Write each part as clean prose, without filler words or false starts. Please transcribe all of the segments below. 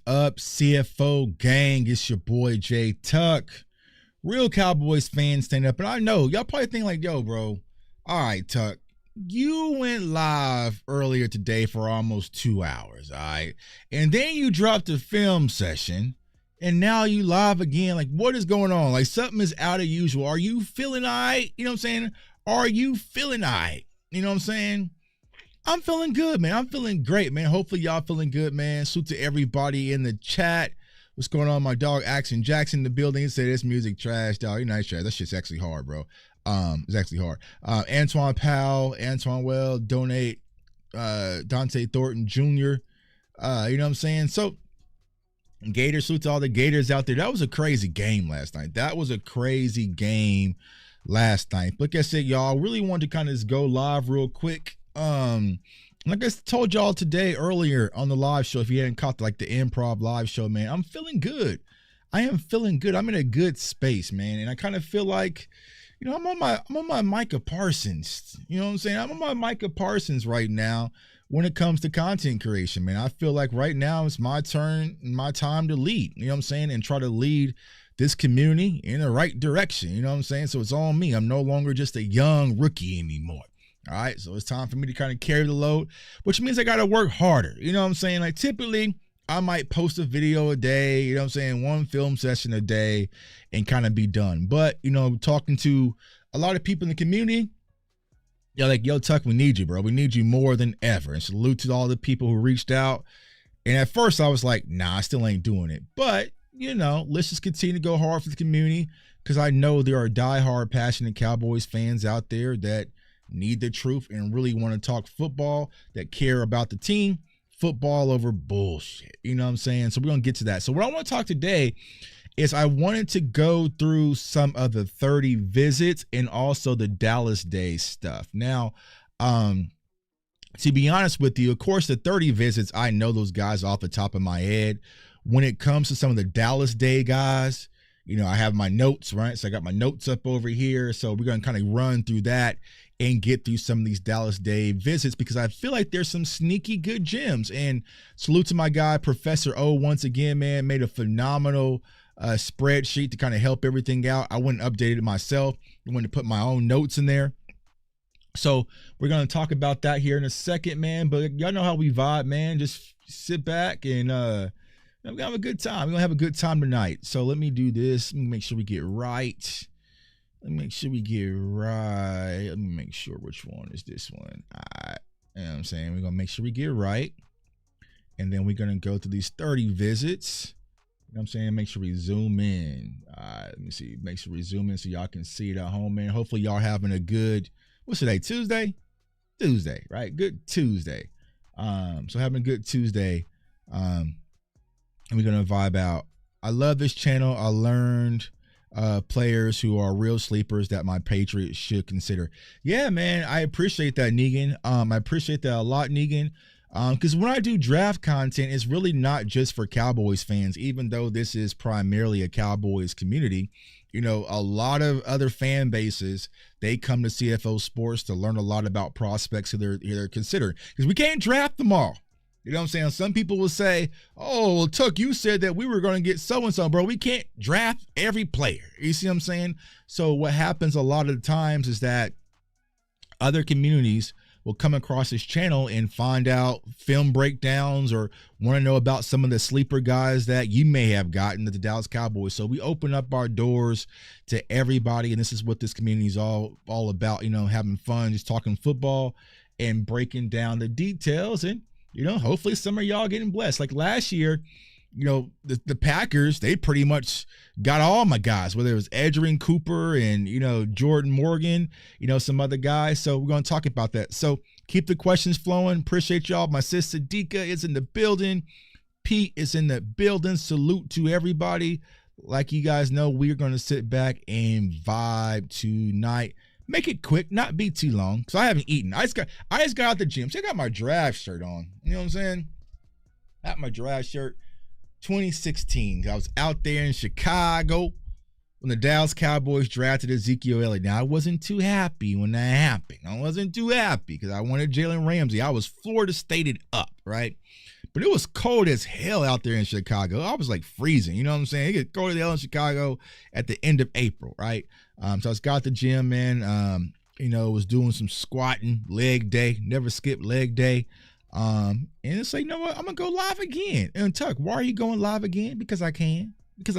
up, CFO gang? It's your boy Jay Tuck. Real Cowboys fans stand up. And I know y'all probably think like, yo, bro, all right, Tuck, you went live earlier today for almost 2 hours, all right? And then you dropped a film session, and now you live again. Like, what is going on? Like, something is out of usual. Are you feeling all right? You know what I'm saying? Are you feeling all right? You know what I'm saying? I'm feeling good, man. I'm feeling great, man. Hopefully y'all feeling good, man. Salute to everybody in the chat. What's going on? My dog Action Jackson in the building. He said this music trash, dog. You know it's trash. That shit's actually hard, bro. It's actually hard. Antoine Powell, Antoine Well, Donate, Dante Thornton Jr. You know what I'm saying? So Gators, salute to all the Gators out there. That was a crazy game last night. That was a crazy game last night. Like I said, y'all, really wanted to kind of just go live real quick. Like I told y'all today earlier on the live show, if you hadn't caught like the improv live show, man, I'm feeling good. I am feeling good. I'm in a good space, man. And I kind of feel like, you know, I'm on my Micah Parsons. You know what I'm saying? I'm on my Micah Parsons right now when it comes to content creation, man. I feel like right now it's my turn, my time to lead, you know what I'm saying? And try to lead this community in the right direction. You know what I'm saying? So it's on me. I'm no longer just a young rookie anymore. All right, so it's time for me to kind of carry the load, which means I got to work harder. You know what I'm saying? Like typically I might post a video a day, you know what I'm saying? One film session a day and kind of be done. But, you know, talking to a lot of people in the community, they're like, yo, Tuck, we need you, bro. We need you more than ever. And salute to all the people who reached out. And at first I was like, nah, I still ain't doing it. But, you know, let's just continue to go hard for the community because I know there are diehard, passionate Cowboys fans out there that need the truth and really want to talk football, that care about the team, football over bullshit. You know what I'm saying? So we're going to get to that. So what I want to talk today is I wanted to go through some of the 30 visits and also the Dallas Day stuff. Now, to be honest with you, of course, the 30 visits, I know those guys off the top of my head. When it comes to some of the Dallas Day guys, you know, I have my notes, right? So I got my notes up over here. So we're going to kind of run through that and get through some of these Dallas Day visits because I feel like there's some sneaky good gems. And salute to my guy, Professor O, once again, man, made a phenomenal spreadsheet to kind of help everything out. I went and updated it myself. I went to put my own notes in there. So we're going to talk about that here in a second, man. But y'all know how we vibe, man. Just sit back and we're going to have a good time. We're going to have a good time tonight. So let me do this. Let me make sure we get right. Let me make sure we get right. Let me make sure which one is this one. All right. You know what I'm saying? We're going to make sure we get right. And then we're going to go through these 30 visits. You know what I'm saying? Make sure we zoom in. All right. Let me see. Make sure we zoom in so y'all can see it at home, man. Hopefully y'all having a good, what's today? Tuesday? Tuesday, right? Good Tuesday. So having a good Tuesday. And we're going to vibe out. I love this channel. I learned players who are real sleepers that my Patriots should consider. Yeah, man, I appreciate that, Negan. I appreciate that a lot, Negan. Because when I do draft content, it's really not just for Cowboys fans, even though this is primarily a Cowboys community. You know, a lot of other fan bases, they come to CFO Sports to learn a lot about prospects who they're considering. Because we can't draft them all. You know what I'm saying? Some people will say, oh, well, Tuck, you said that we were going to get so-and-so, bro. We can't draft every player. You see what I'm saying? So what happens a lot of the times is that other communities will come across this channel and find out film breakdowns or want to know about some of the sleeper guys that you may have gotten at the Dallas Cowboys. So we open up our doors to everybody, and this is what this community is all about, you know, having fun, just talking football and breaking down the details. And you know, hopefully some of y'all getting blessed. Like last year, you know, the Packers, they pretty much got all my guys, whether it was Edgerrin Cooper and, you know, Jordan Morgan, you know, some other guys. So we're going to talk about that. So keep the questions flowing. Appreciate y'all. My sister Dika is in the building. Pete is in the building. Salute to everybody. Like you guys know, we're going to sit back and vibe tonight. Make it quick, not be too long, because I haven't eaten. I just got out the gym. So I got my draft shirt on. You know what I'm saying? Got my draft shirt 2016. I was out there in Chicago when the Dallas Cowboys drafted Ezekiel Elliott. Now, I wasn't too happy when that happened. I wasn't too happy because I wanted Jalen Ramsey. I was Florida Stated up, right? But it was cold as hell out there in Chicago. I was like freezing, you know what I'm saying? It gets cold as hell in Chicago at the end of April, right? So I got the gym, man. Was doing some squatting, leg day, never skip leg day. And it's like, you know what? I'm gonna go live again. And Tuck, why are you going live again? Because I can. Because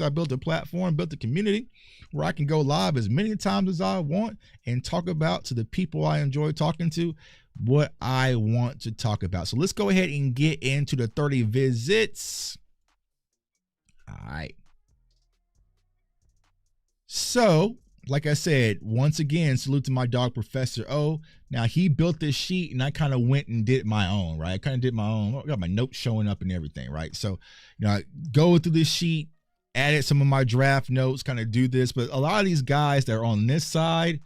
I built a platform, built a community where I can go live as many times as I want and talk about to the people I enjoy talking to what I want to talk about. So let's go ahead and get into the 30 visits. All right. So, like I said, once again, salute to my dog, Professor O. Now, he built this sheet, and I kind of went and did my own, right? I kind of did my own. I got my notes showing up and everything, right? So, I go through this sheet, added some of my draft notes, kind of do this. But a lot of these guys that are on this side,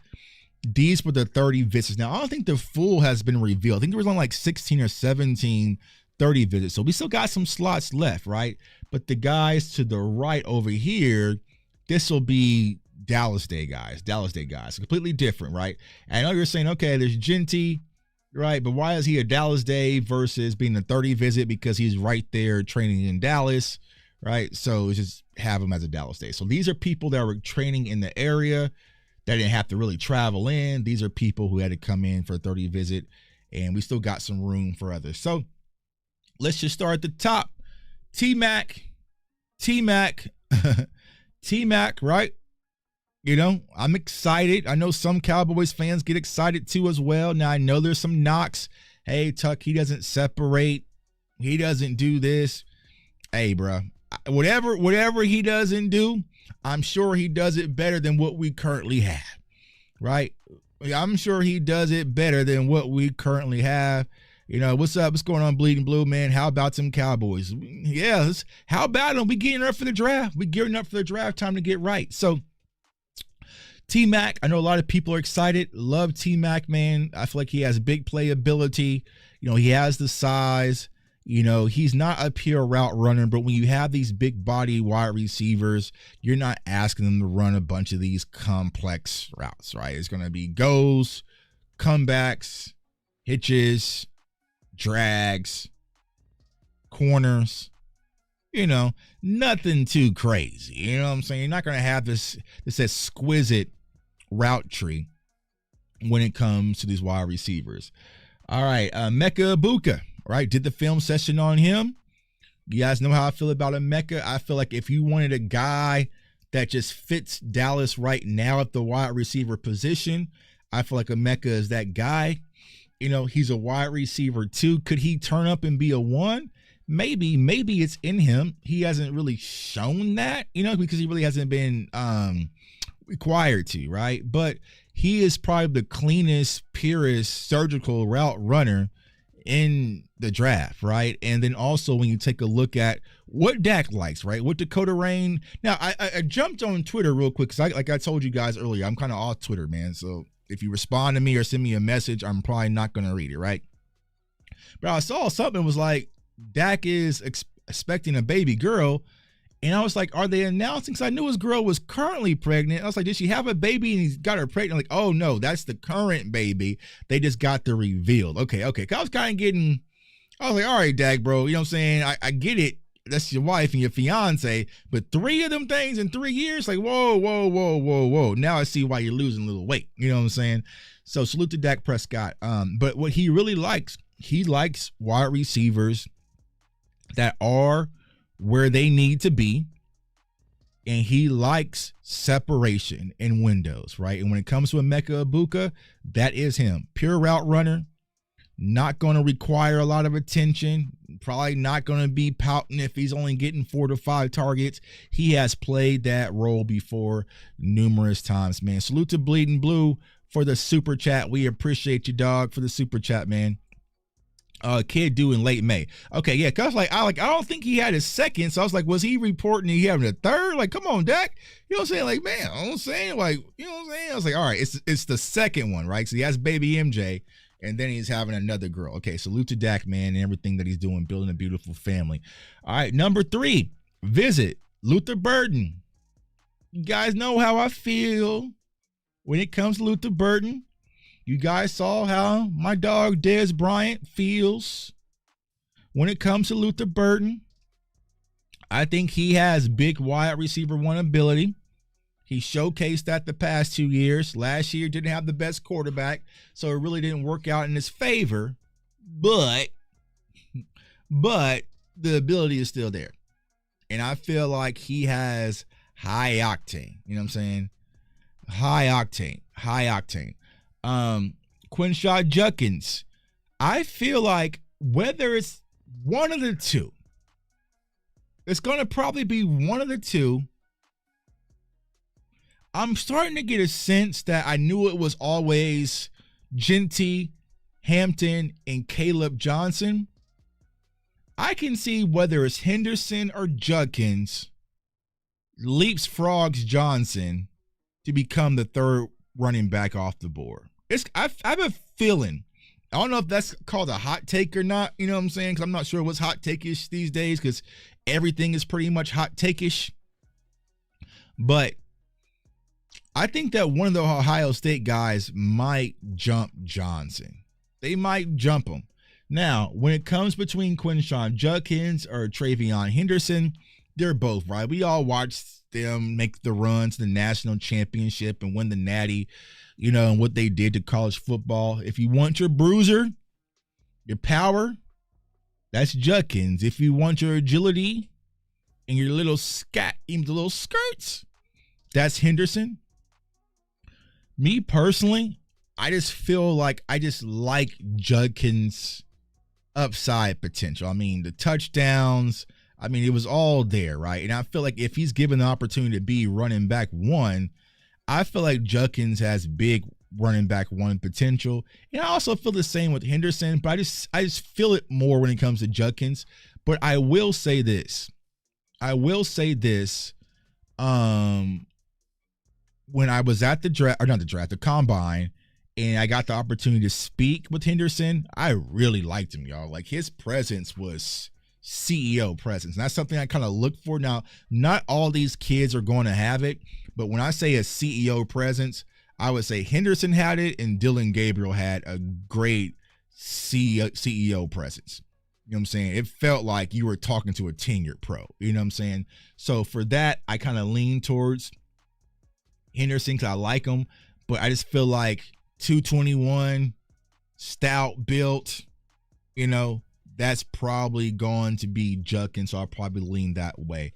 these were the 30 visits. Now, I don't think the full has been revealed. I think there was only like 16 or 17 30 visits. So we still got some slots left, right? But the guys to the right over here, this will be Dallas Day guys, completely different, right? And I know you're saying, okay, there's Genty, right? But why is he a Dallas Day versus being a 30 visit? Because he's right there training in Dallas, right? So just have him as a Dallas Day. So these are people that were training in the area that didn't have to really travel in. These are people who had to come in for a 30 visit, and we still got some room for others. So let's just start at the top. T-Mac, right? I'm excited. I know some Cowboys fans get excited too as well. Now, I know there's some knocks. Hey, Tuck, he doesn't separate. He doesn't do this. Hey, bro, whatever he doesn't do, I'm sure he does it better than what we currently have, right? I'm sure he does it better than what we currently have. What's up? What's going on, Bleeding Blue, man? How about some Cowboys? Yeah, how about them? We getting up for the draft. We gearing up for the draft. Time to get right. So, T-Mac, I know a lot of people are excited. Love T-Mac, man. I feel like he has big playability. He has the size. He's not a pure route runner, but when you have these big body wide receivers, you're not asking them to run a bunch of these complex routes, right? It's going to be goes, comebacks, hitches, drags, corners, nothing too crazy. You know what I'm saying? You're not going to have this exquisite route tree when it comes to these wide receivers. All right, Mecca Ibuka, right? Did the film session on him. You guys know how I feel about Emeka. I feel like if you wanted a guy that just fits Dallas right now at the wide receiver position, I feel like Emeka is that guy. He's a wide receiver too. Could he turn up and be a one? Maybe it's in him. He hasn't really shown that, because he really hasn't been required to, right? But he is probably the cleanest, purest surgical route runner in the draft, right? And then also when you take a look at what Dak likes, right? What Dakota Rain. Now, I jumped on Twitter real quick because like I told you guys earlier, I'm kind of off Twitter, man. So if you respond to me or send me a message, I'm probably not going to read it, right? But I saw something was like, Dak is expecting a baby girl. And I was like, are they announcing? Because I knew his girl was currently pregnant. I was like, did she have a baby and he's got her pregnant? Like, oh, no, that's the current baby. They just got the revealed. Okay. I was kind of getting, I was like, all right, Dak, bro. You know what I'm saying? I get it. That's your wife and your fiance. But 3 of them things in 3 years? Like, whoa. Now I see why you're losing a little weight. You know what I'm saying? So salute to Dak Prescott. But what he really likes, he likes wide receivers that are where they need to be, and he likes separation in windows, right? And when it comes to Emeka Ibuka, that is him. Pure route runner, not going to require a lot of attention, probably not going to be pouting if he's only getting 4 to 5 targets. He has played that role before numerous times, man. Salute to Bleeding Blue for the super chat. We appreciate you, dog, for the super chat, man. Kid due in late May. Okay, yeah, cause I don't think he had his second, so I was like, was he reporting he having a third? Like, come on, Dak. You know what I'm saying? Like, man, I'm saying, like, you know what I'm saying? I was like, all right, it's the second one, right? So he has baby MJ, and then he's having another girl. Okay, salute to Dak, man, and everything that he's doing, building a beautiful family. All right, number 3, visit Luther Burden. You guys know how I feel when it comes to Luther Burden. You guys saw how my dog Dez Bryant feels when it comes to Luther Burden, I think he has big wide receiver one ability. He showcased that the past 2 years. Last year didn't have the best quarterback, so it really didn't work out in his favor. But the ability is still there. And I feel like he has high octane. You know what I'm saying? High octane. Quinshon Judkins. I feel like whether it's one of the two, it's going to probably be one of the two. I'm starting to get a sense that I knew it was always Genty, Hampton, and Caleb Johnson. I can see whether it's Henderson or Judkins leapfrogs Johnson to become the third running back off the board. I have a feeling. I don't know if that's called a hot take or not. You know what I'm saying? Because I'm not sure what's hot take-ish these days because everything is pretty much hot take-ish. But I think that one of the Ohio State guys might jump Johnson. They might jump him. Now, when it comes between Quinshon Judkins or Travion Henderson, they're both right. We all watched them make the run to the national championship and win the Natty, you know, and what they did to college football. If you want your bruiser, your power, that's Judkins. If you want your agility and your little skirts, that's Henderson. Me personally, I just feel like I just like Judkins' upside potential. I mean, the touchdowns, I mean, it was all there, right? And I feel like if he's given the opportunity to be running back one, I feel like Judkins has big running back one potential. And I also feel the same with Henderson, but I just feel it more when it comes to Judkins. But I will say this. When I was at the combine, and I got the opportunity to speak with Henderson, I really liked him, y'all. Like, his presence was CEO presence. And that's something I kind of look for. Now, not all these kids are going to have it, but when I say a CEO presence, I would say Henderson had it and Dylan Gabriel had a great CEO presence. You know what I'm saying? It felt like you were talking to a tenured pro. You know what I'm saying? So for that, I kind of lean towards Henderson because I like him, but I just feel like 221, stout built, you know, that's probably going to be Judkins, so I'll probably lean that way.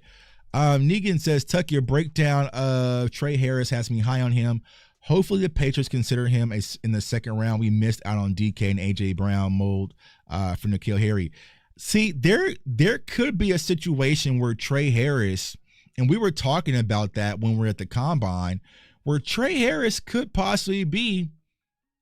Negan says, Tuck, your breakdown of Trey Harris has me high on him. Hopefully the Patriots consider him in the second round. We missed out on DK and A.J. Brown mold for N'Keal Harry. See, there could be a situation where Trey Harris, and we were talking about that when we were at the Combine, where Trey Harris could possibly be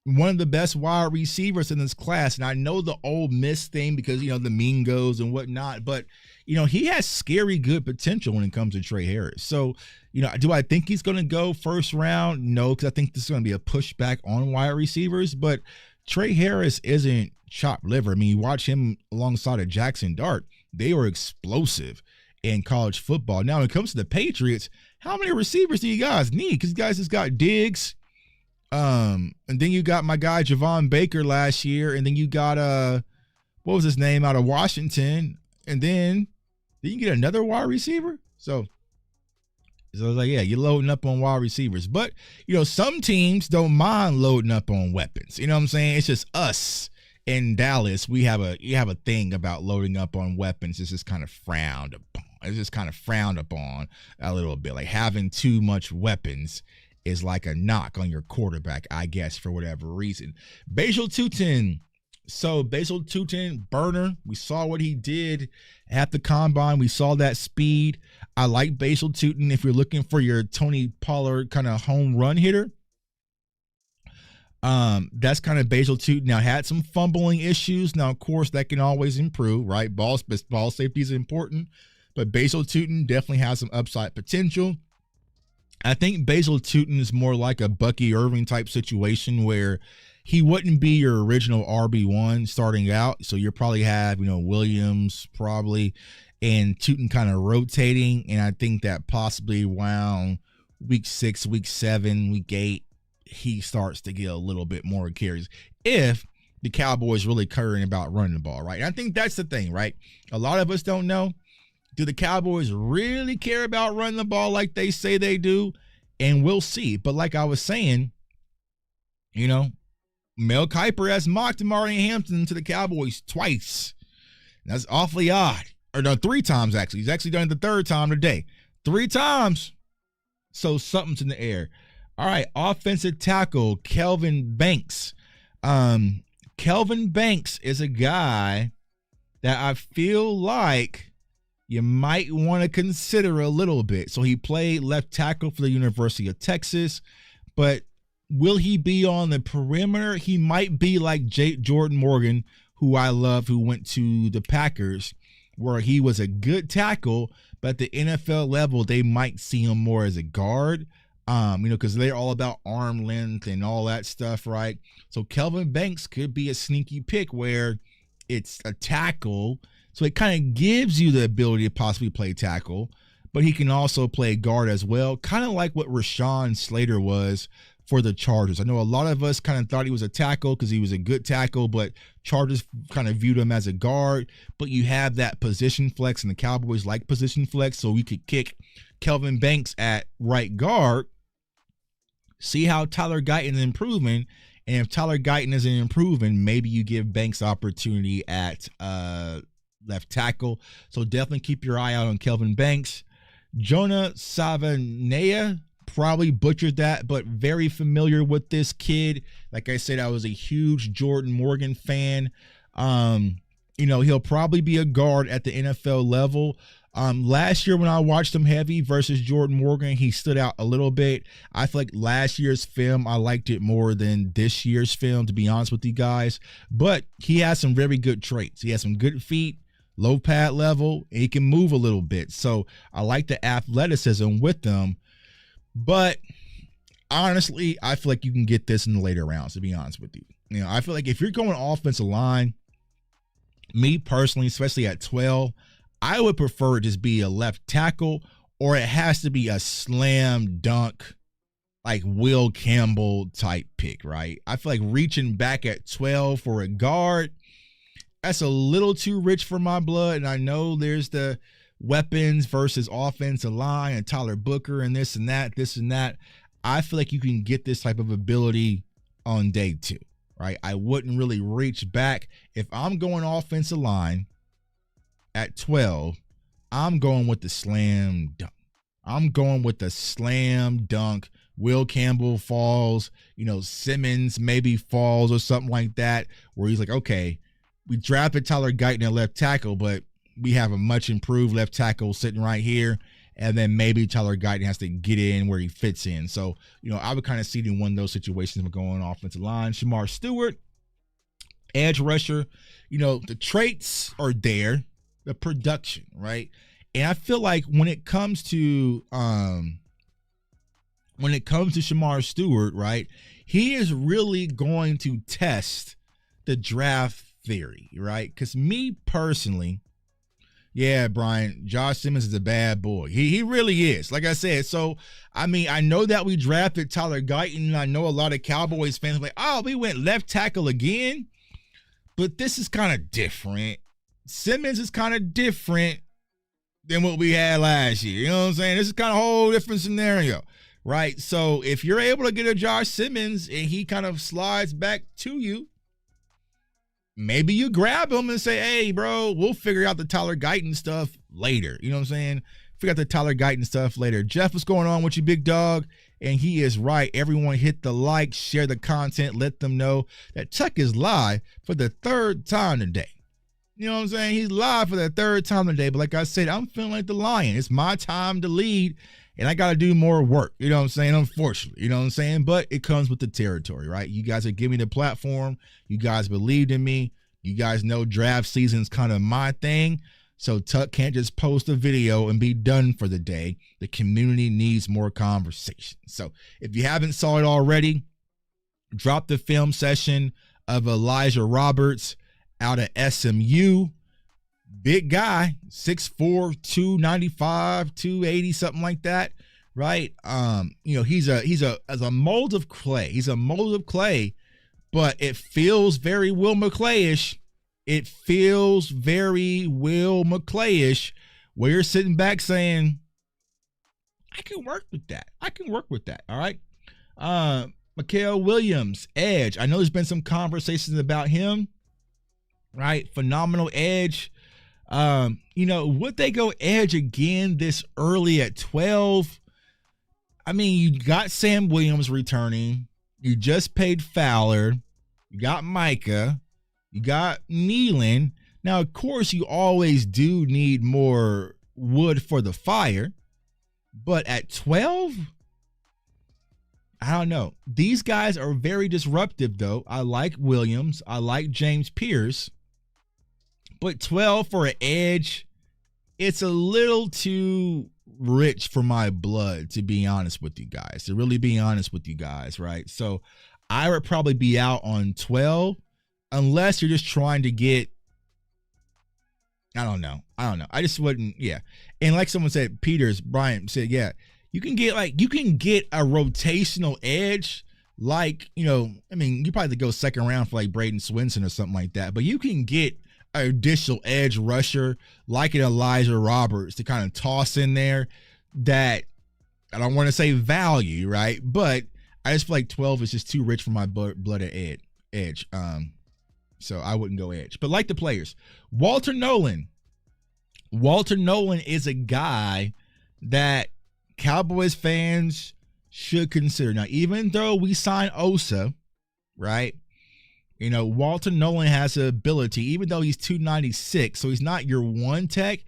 one of the best wide receivers in this class. And I know the Ole Miss thing because, you know, the Mingos and whatnot, but, you know, he has scary good potential when it comes to Trey Harris. So, you know, do I think he's going to go first round? No, because I think this is going to be a pushback on wide receivers, but Trey Harris isn't chopped liver. I mean, you watch him alongside of Jackson Dart. They were explosive in college football. Now, when it comes to the Patriots, how many receivers do you guys need? Because you guys just got Diggs, and then you got my guy Javon Baker last year, and then you got what was his name out of Washington, and then you get another wide receiver. So I was like, yeah, you're loading up on wide receivers, but you know, some teams don't mind loading up on weapons. You know what I'm saying? It's just us in Dallas. You have a thing about loading up on weapons. It's just kind of frowned upon. It's just kind of frowned upon a little bit. Like having too much weapons is like a knock on your quarterback, I guess, for whatever reason. Basil Tutin. So Basil Tutin, burner. We saw what he did at the Combine. We saw that speed. I like Basil Tutin if you're looking for your Tony Pollard kind of home run hitter. That's kind of Basil Tutin. Now, had some fumbling issues. Now, of course, that can always improve, right? Ball safety is important, but Basil Tutin definitely has some upside potential. I think Basil Tutin is more like a Bucky Irving type situation where he wouldn't be your original RB1 starting out. So you'll probably have, you know, Williams probably and Tutin kind of rotating. And I think that possibly around week 6, week 7, week 8, he starts to get a little bit more carries if the Cowboys really caring about running the ball, right? And I think that's the thing, right? A lot of us don't know. Do the Cowboys really care about running the ball like they say they do? And we'll see. But like I was saying, you know, Mel Kiper has mocked Marty Hampton to the Cowboys twice. That's awfully odd. Or no, 3 times actually. He's actually done it the 3rd time today. 3 times. So something's in the air. All right, offensive tackle, Kelvin Banks. Kelvin Banks is a guy that I feel like you might want to consider a little bit. So he played left tackle for the University of Texas, but will he be on the perimeter? He might be like Jordan Morgan, who I love, who went to the Packers, where he was a good tackle, but at the NFL level, they might see him more as a guard, because they're all about arm length and all that stuff, right? So Kelvin Banks could be a sneaky pick where it's a tackle, so it kind of gives you the ability to possibly play tackle, but he can also play guard as well, kind of like what Rashawn Slater was for the Chargers. I know a lot of us kind of thought he was a tackle because he was a good tackle, but Chargers kind of viewed him as a guard. But you have that position flex, and the Cowboys like position flex, so we could kick Kelvin Banks at right guard, see how Tyler Guyton is improving, and if Tyler Guyton isn't improving, maybe you give Banks opportunity at left tackle. So definitely keep your eye out on Kelvin Banks. Jonah Savanea, probably butchered that, but very familiar with this kid. Like I said, I was a huge Jordan Morgan fan. He'll probably be a guard at the NFL level. Last year when I watched him heavy versus Jordan Morgan, he stood out a little bit. I feel like last year's film, I liked it more than this year's film, to be honest with you guys. But he has some very good traits. He has some good feet, low pad level, and he can move a little bit. So I like the athleticism with them. But honestly, I feel like you can get this in the later rounds, to be honest with you. I feel like if you're going offensive line, me personally, especially at 12, I would prefer it just be a left tackle, or it has to be a slam dunk, like Will Campbell type pick, right? I feel like reaching back at 12 for a guard, that's a little too rich for my blood. And I know there's the weapons versus offensive line and Tyler Booker and this and that. I feel like you can get this type of ability on day 2, right? I wouldn't really reach back. If I'm going offensive line at 12, I'm going with the slam dunk. Will Campbell falls, Simmons maybe falls or something like that, where he's like, okay, we drafted Tyler Guyton at left tackle, but we have a much improved left tackle sitting right here, and then maybe Tyler Guyton has to get in where he fits in. So, I would kind of see it in one of those situations of going offensive line. Shamar Stewart, edge rusher, the traits are there, the production, right? And I feel like when it comes to Shamar Stewart, right, he is really going to test the draft theory, right? Because me personally, yeah, Brian, Josh Simmons is a bad boy. He really is. Like I said, so, I know that we drafted Tyler Guyton, and I know a lot of Cowboys fans are like, oh, we went left tackle again. But this is kind of different. Simmons is kind of different than what we had last year. You know what I'm saying? This is kind of a whole different scenario, right? So if you're able to get a Josh Simmons and he kind of slides back to you, maybe you grab him and say, hey, bro, we'll figure out the Tyler Guyton stuff later. You know what I'm saying? Figure out the Tyler Guyton stuff later. Jeff, what's going on with you, big dog? And he is right. Everyone hit the like, share the content, let them know that Chuck is live for the 3rd time today. You know what I'm saying? He's live for the 3rd time today. But like I said, I'm feeling like the lion. It's my time to lead, and I got to do more work. You know what I'm saying? Unfortunately, you know what I'm saying? But it comes with the territory, right? You guys are giving me the platform. You guys believed in me. You guys know draft season's kind of my thing. So Tuck can't just post a video and be done for the day. The community needs more conversation. So if you haven't saw it already, drop the film session of Elijah Roberts out of SMU. Big guy, 6'4", 295, 280, something like that, right? He's a mold of clay. He's a mold of clay, but it feels very Will McClay-ish. It feels very Will McClay-ish, where you're sitting back saying, I can work with that. I can work with that. All right. Mikael Williams, edge. I know there's been some conversations about him, right? Phenomenal edge. Would they go edge again this early at 12? I mean, you got Sam Williams returning. You just paid Fowler. You got Micah. You got Nealon. Now, of course, you always do need more wood for the fire. But at 12? I don't know. These guys are very disruptive, though. I like Williams. I like James Pierce. But 12 for an edge, it's a little too rich for my blood, to be honest with you guys. To really be honest with you guys, right? So I would probably be out on 12 unless you're just trying to get, I don't know. I just wouldn't, yeah. And like someone said, Brian said, yeah, you can get a rotational edge, like, you probably go second round for like Braden Swinson or something like that, but you can get an additional edge rusher like an Elijah Roberts to kind of toss in there that, I don't want to say value, right? But I just feel like 12 is just too rich for my blood at edge. So I wouldn't go edge. But like the players, Walter Nolan is a guy that Cowboys fans should consider. Now, even though we signed Osa, right? Walter Nolan has the ability, even though he's 296, so he's not your one tech,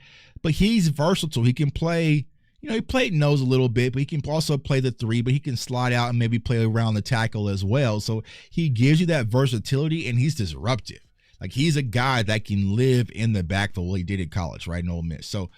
but he's versatile. He can play, he played nose a little bit, but he can also play the 3, but he can slide out and maybe play around the tackle as well. So he gives you that versatility, and he's disruptive. Like, he's a guy that can live in the backfield. Well, he did at college, right, in Ole Miss. So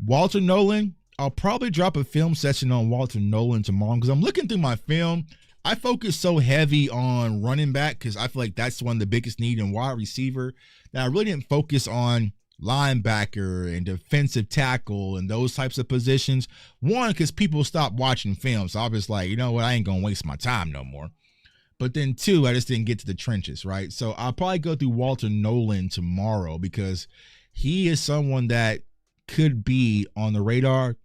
Walter Nolan, I'll probably drop a film session on Walter Nolan tomorrow because I'm looking through my film. I focus so heavy on running back because I feel like that's one of the biggest need in wide receiver that I really didn't focus on linebacker and defensive tackle and those types of positions. One, because people stopped watching film. So I was like, you know what? I ain't going to waste my time no more. But then two, I just didn't get to the trenches, right? So I'll probably go through Walter Nolan tomorrow because he is someone that could be on the radar.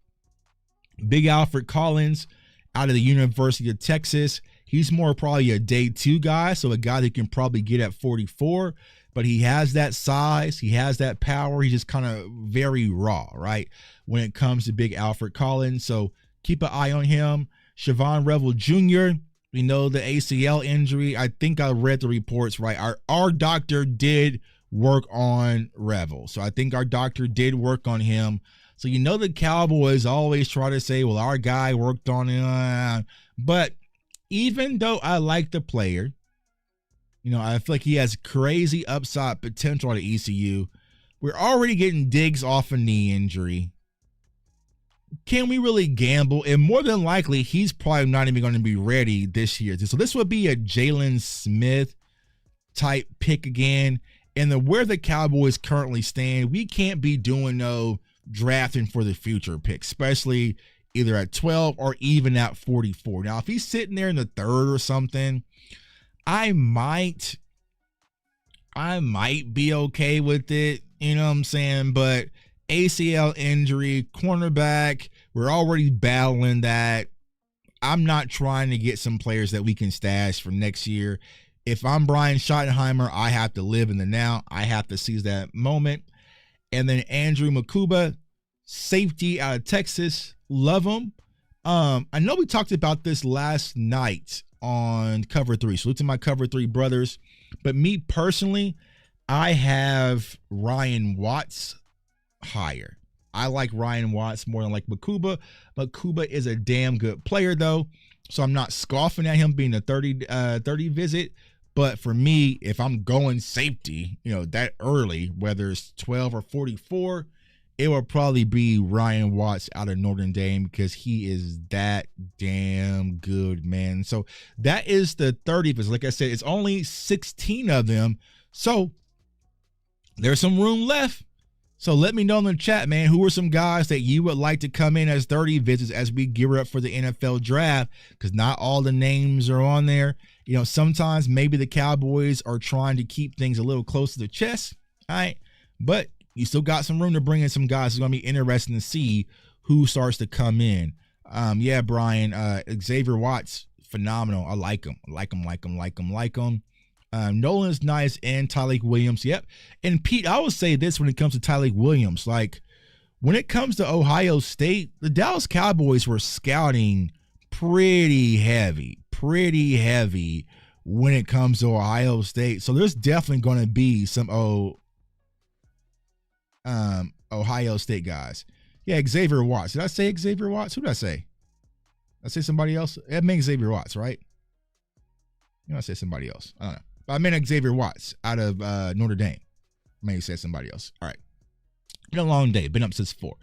Big Alfred Collins out of the University of Texas. He's more probably a day 2 guy, so a guy that can probably get at 44, but he has that size, he has that power, he's just kind of very raw, right, when it comes to Big Alfred Collins, so keep an eye on him. Siobhan Revel Jr., we know the ACL injury. I think I read the reports right. Our doctor did work on Revel, so I think our doctor did work on him. So the Cowboys always try to say, well, our guy worked on it. But even though I like the player, I feel like he has crazy upside potential at ECU. We're already getting digs off a knee injury. Can we really gamble? And more than likely, he's probably not even going to be ready this year. So this would be a Jalen Smith type pick again. And where the Cowboys currently stand, we can't be doing no drafting for the future pick, especially either at 12 or even at 44. Now, if he's sitting there in the 3rd or something, I might be okay with it, you know what I'm saying? But ACL injury, cornerback, we're already battling that. I'm not trying to get some players that we can stash for next year. If I'm Brian Schottenheimer, I have to live in the now. I have to seize that moment. And then Andrew Makuba, safety out of Texas. Love him. I know we talked about this last night on Cover 3. Salute to my Cover 3 brothers. But me personally, I have Ryan Watts higher. I like Ryan Watts more than like Makuba. Makuba is a damn good player, though. So I'm not scoffing at him being a 30 visit. But for me, if I'm going safety, that early, whether it's 12 or 44, it will probably be Ryan Watts out of Notre Dame because he is that damn good, man. So that is the 30 visit. Like I said, it's only 16 of them. So there's some room left. So let me know in the chat, man, who are some guys that you would like to come in as 30 visits as we gear up for the NFL draft, because not all the names are on there. Sometimes maybe the Cowboys are trying to keep things a little close to the chest. All right. But you still got some room to bring in some guys. It's going to be interesting to see who starts to come in. Yeah, Brian, Xavier Watts, phenomenal. I like him. Nolan's nice, and Tyleik Williams. Yep. And Pete, I would say this when it comes to Tyleik Williams. Like, when it comes to Ohio State, the Dallas Cowboys were scouting pretty heavy when it comes to Ohio State. So there's definitely going to be some Ohio State guys. Yeah, Xavier Watts. Did I say Xavier Watts? Who did I say? Did I say somebody else? It meant Xavier Watts, right? I say somebody else. I don't know. But I meant Xavier Watts out of Notre Dame. Maybe say somebody else. All right. Been a long day. Been up since 4.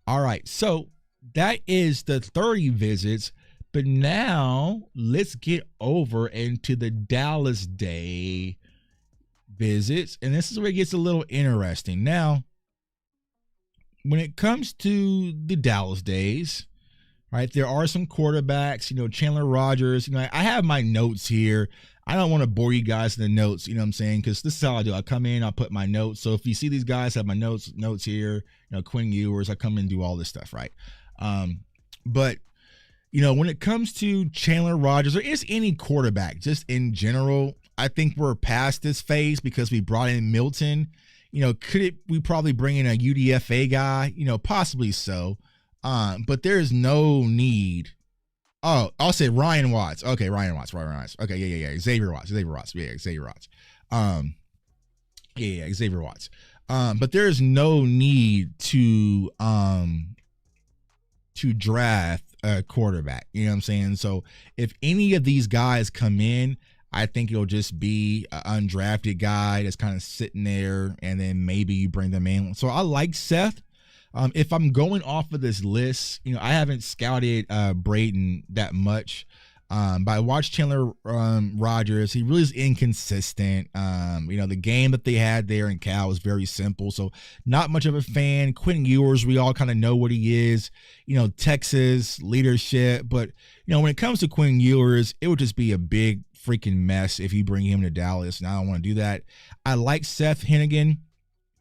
All right. So that is the 30 visits. But now let's get over into the Dallas Day visits. And this is where it gets a little interesting. Now, when it comes to the Dallas Days, right, there are some quarterbacks, Chandler Rogers. I have my notes here. I don't want to bore you guys in the notes, what I'm saying? Because this is how I do. I come in, I put my notes. So if you see these guys have my notes here, Quinn Ewers, I come in and do all this stuff, right? But when it comes to Chandler Rogers, or is any quarterback, just in general, I think we're past this phase because we brought in Milton. We probably bring in a UDFA guy? Possibly so. But there's no need. Oh, I'll say Ryan Watts. Okay, Ryan Watts. Okay, yeah. Xavier Watts. Yeah, Xavier Watts. Xavier Watts. But there's no need to draft a quarterback. You know what I'm saying? So if any of these guys come in, I think it'll just be an undrafted guy that's kind of sitting there, and then maybe you bring them in. So I like Seth. If I'm going off of this list, I haven't scouted Braden that much, but I watched Chandler Rogers. He really is inconsistent. The game that they had there in Cal was very simple, so not much of a fan. Quentin Ewers, we all kind of know what he is. Texas leadership, but when it comes to Quentin Ewers, it would just be a big freaking mess if you bring him to Dallas, and I don't want to do that. I like Seth Hennigan.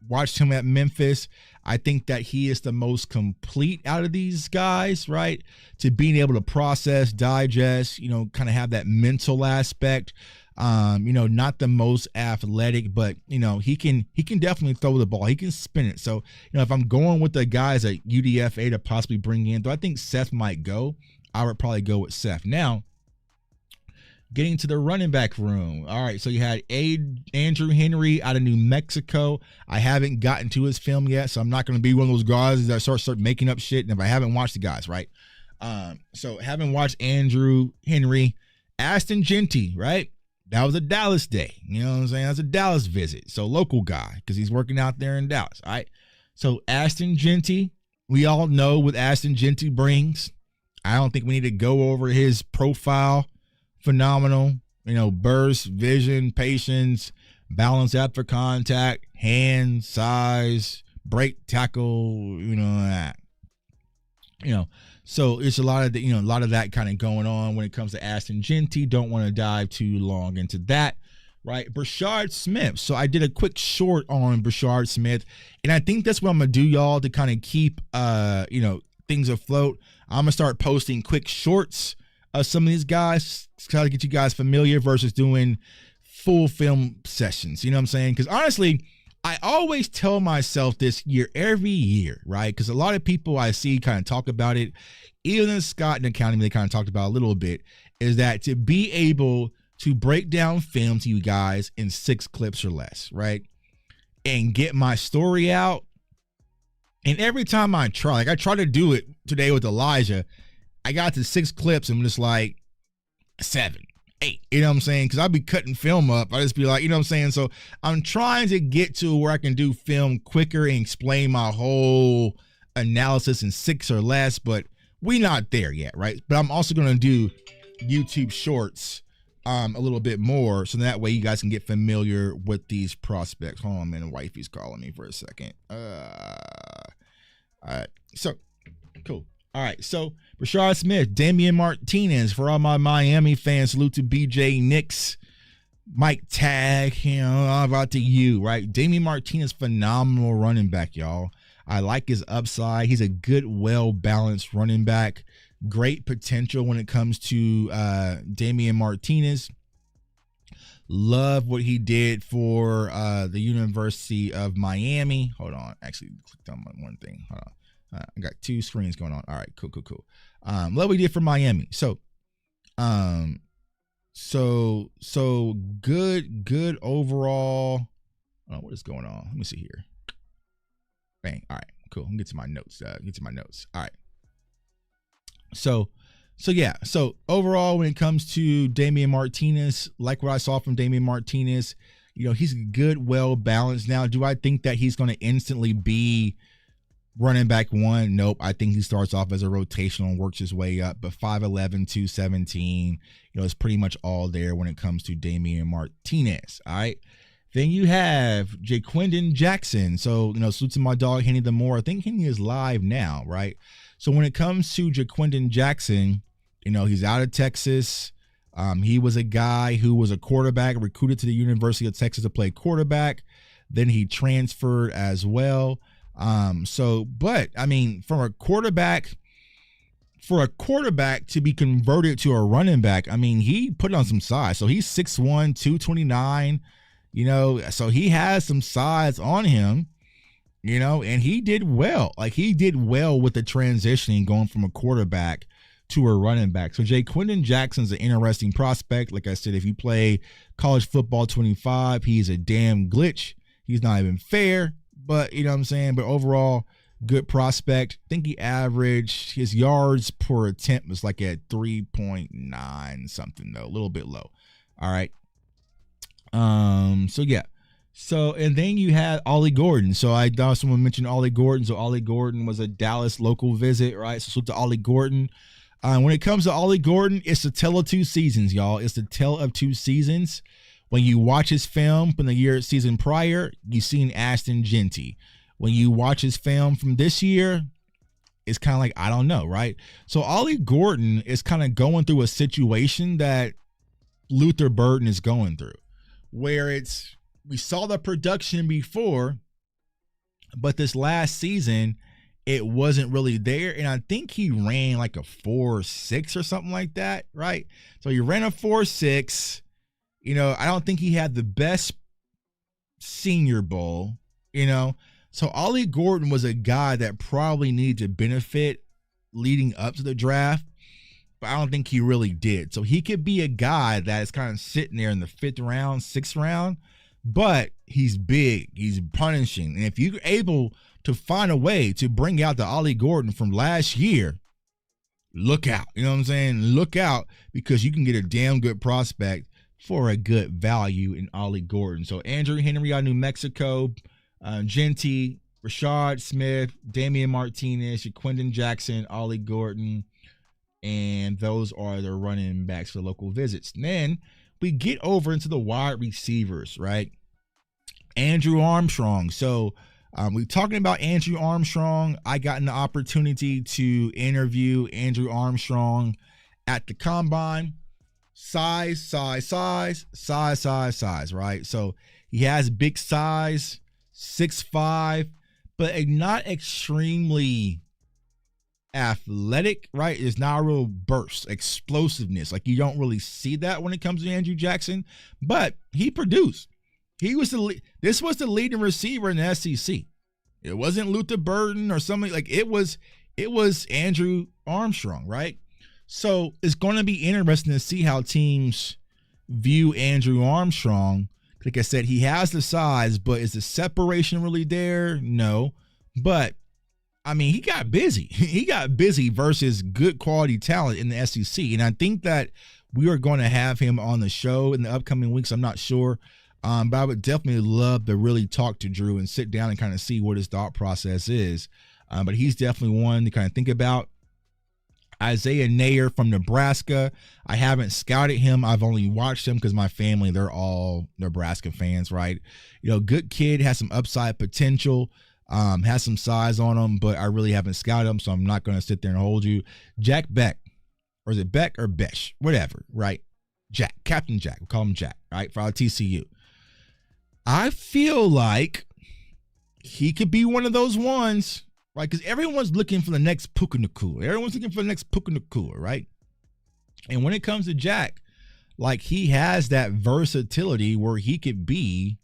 Watched him at Memphis. I think that he is the most complete out of these guys, right? To being able to process, digest, kind of have that mental aspect. Not the most athletic, but he can definitely throw the ball. He can spin it. So, if I'm going with the guys at UDFA to possibly bring in, though I think Seth might go, I would probably go with Seth. Now, getting to the running back room. All right, so you had Andrew Henry out of New Mexico. I haven't gotten to his film yet, so I'm not going to be one of those guys that start making up shit. And if I haven't watched the guys, right? So haven't watched Andrew Henry. Aston Genty, right? That was a Dallas day. You know what I'm saying? That's a Dallas visit. So local guy, because he's working out there in Dallas. All right. So Aston Genty, we all know what Aston Genty brings. I don't think we need to go over his profile. Phenomenal, burst, vision, patience, balance after contact, hand size, break, tackle, that. So it's a lot of that kind of going on when it comes to Aston Genty. Don't want to dive too long into that, right? Brashard Smith. So I did a quick short on Brashard Smith, and I think that's what I'm gonna do, y'all, to kind of keep things afloat. I'm gonna start posting quick shorts of some of these guys, try to get you guys familiar versus doing full film sessions. You know what I'm saying? Because honestly, I always tell myself this every year, right? Because a lot of people I see kind of talk about it, even in Scott and Accounting, they kind of talked about a little bit, is that to be able to break down film to you guys in 6 clips or less, right? And get my story out. And every time I try to do it today with Elijah, I got to 6 clips and I'm just like 7, 8, you know what I'm saying? Because I'll be cutting film up. I just be like, you know what I'm saying? So I'm trying to get to where I can do film quicker and explain my whole analysis in 6 or less, but we not there yet, right? But I'm also going to do YouTube shorts a little bit more, so that way you guys can get familiar with these prospects. Hold on, man. Wifey's calling me for a second. All right. So, cool. All right, so Rashard Smith, Damian Martinez, for all my Miami fans, salute to BJ Nix, Mike Tag, about to you, right? Damian Martinez, phenomenal running back, y'all. I like his upside. He's a good, well-balanced running back. Great potential when it comes to Damian Martinez. Love what he did for the University of Miami. Hold on. Actually, clicked on one thing. Hold on. I got two screens going on. All right, cool. Love what he did for Miami. So good overall. Oh, what is going on? Let me see here. Bang. All right, cool. Let me get to my notes. All right. So overall, when it comes to Damian Martinez, like what I saw from Damian Martinez, he's good, well balanced. Now, do I think that he's going to instantly be running back one? Nope. I think he starts off as a rotational and works his way up. But 5'11", 217, it's pretty much all there when it comes to Damian Martinez. All right. Then you have Jaquindon Jackson. So, salute to my dog, Henny the Moore. I think Henny is live now, right? So when it comes to Jaquindon Jackson, he's out of Texas. He was a guy who was a quarterback, recruited to the University of Texas to play quarterback. Then he transferred as well. But I mean, for a quarterback to be converted to a running back, I mean, he put on some size. So he's 6'1", 229, so he has some size on him, and he did well. Like, he did well with the transitioning going from a quarterback to a running back. So Jaquindon Jackson's an interesting prospect. Like I said, if you play college football 25, he's a damn glitch. He's not even fair. But, you know what I'm saying? But overall, good prospect. I think he averaged, his yards per attempt was like at 3.9 something, though. A little bit low. All right. So, and then you had Ollie Gordon. So I thought someone mentioned Ollie Gordon. So Ollie Gordon was a Dallas local visit, right? So salute to Ollie Gordon. When it comes to Ollie Gordon, it's the tale of two seasons, y'all. It's the tale of two seasons. When you watch his film from the season prior, you seen Ashton Genty. When you watch his film from this year, it's kind of like, I don't know, right? So Ollie Gordon is kind of going through a situation that Luther Burden is going through, where we saw the production before, but this last season, it wasn't really there. And I think he ran like a 4.6 or something like that, right? So he ran a 4.6. I don't think he had the best Senior Bowl, So Ollie Gordon was a guy that probably needed to benefit leading up to the draft, but I don't think he really did. So he could be a guy that is kind of sitting there in the 5th round, 6th round, but he's big, he's punishing. And if you're able to find a way to bring out the Ollie Gordon from last year, look out. You know what I'm saying? Look out, because you can get a damn good prospect for a good value in Ollie Gordon. So Andrew Henry out of New Mexico, Genty, Rashard Smith, Damian Martinez, Jaquindon Jackson, Ollie Gordon, and those are the running backs for local visits. And then we get over into the wide receivers, right? Andrew Armstrong. So we're talking about Andrew Armstrong. I got an opportunity to interview Andrew Armstrong at the Combine. Size, right? So he has big size, 6'5", but not extremely athletic, right? It's not a real burst, explosiveness. Like, you don't really see that when it comes to Andrew Jackson, but he produced. This was the leading receiver in the SEC. It wasn't Luther Burden or somebody, like it was Andrew Armstrong, right? So it's going to be interesting to see how teams view Andrew Armstrong. Like I said, he has the size, but is the separation really there? No. But, I mean, he got busy. He got busy versus good quality talent in the SEC. And I think that we are going to have him on the show in the upcoming weeks. I'm not sure. But I would definitely love to really talk to Drew and sit down and kind of see what his thought process is. But he's definitely one to kind of think about. Isaiah Nayer from Nebraska. I haven't scouted him. I've only watched him because my family, they're all Nebraska fans, right? Good kid, has some upside potential. Has some size on him, but I really haven't scouted him, so I'm not going to sit there and hold you. Jack Beck, or is it Beck or Besh? Whatever, right? Jack, Captain Jack. We call him Jack, right? For our TCU. I feel like he could be one of those ones, right? Because everyone's looking for the next Puka Nacua. Everyone's looking for the next Puka Nacua, right? And when it comes to Jack, like, he has that versatility where he could be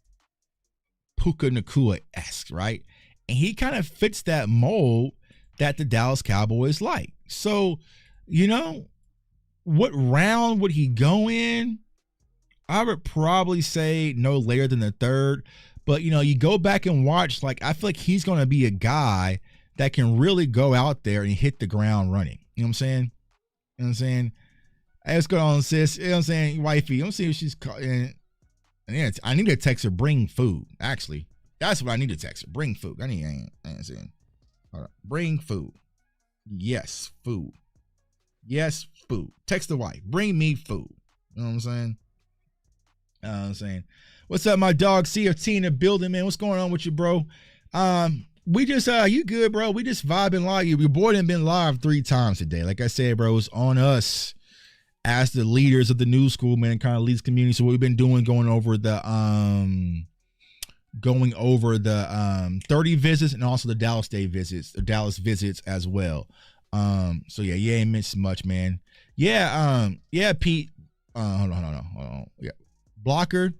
Puka Nacua-esque, right? And he kind of fits that mold that the Dallas Cowboys like. So, you know, what round would he go in? I would probably say no later than the third. But, you know, you go back and watch, like, I feel like he's going to be a guy that can really go out there and hit the ground running. You know what I'm saying? You know what I'm saying? Hey, what's going on, sis? You know what I'm saying? Wifey. I'm seeing if she's calling. And I need to text her, bring food. Actually, that's what I need to text her. Bring food. I ain't saying. Hold on. Bring food. Yes, food. Yes, food. Text the wife. Bring me food. You know what I'm saying? What's up, my dog? CFT in the building, man. What's going on with you, bro? We just you good, bro? We just vibing live. Your boy done been live 3 times today. Like I said, bro, it's on us as the leaders of the new school, man, kind of leads community. So what we've been doing, going over the 30 visits and also the Dallas Day visits, the Dallas visits as well. So yeah, you ain't missed much, man. Yeah, Pete. Hold on. Yeah. Blocker.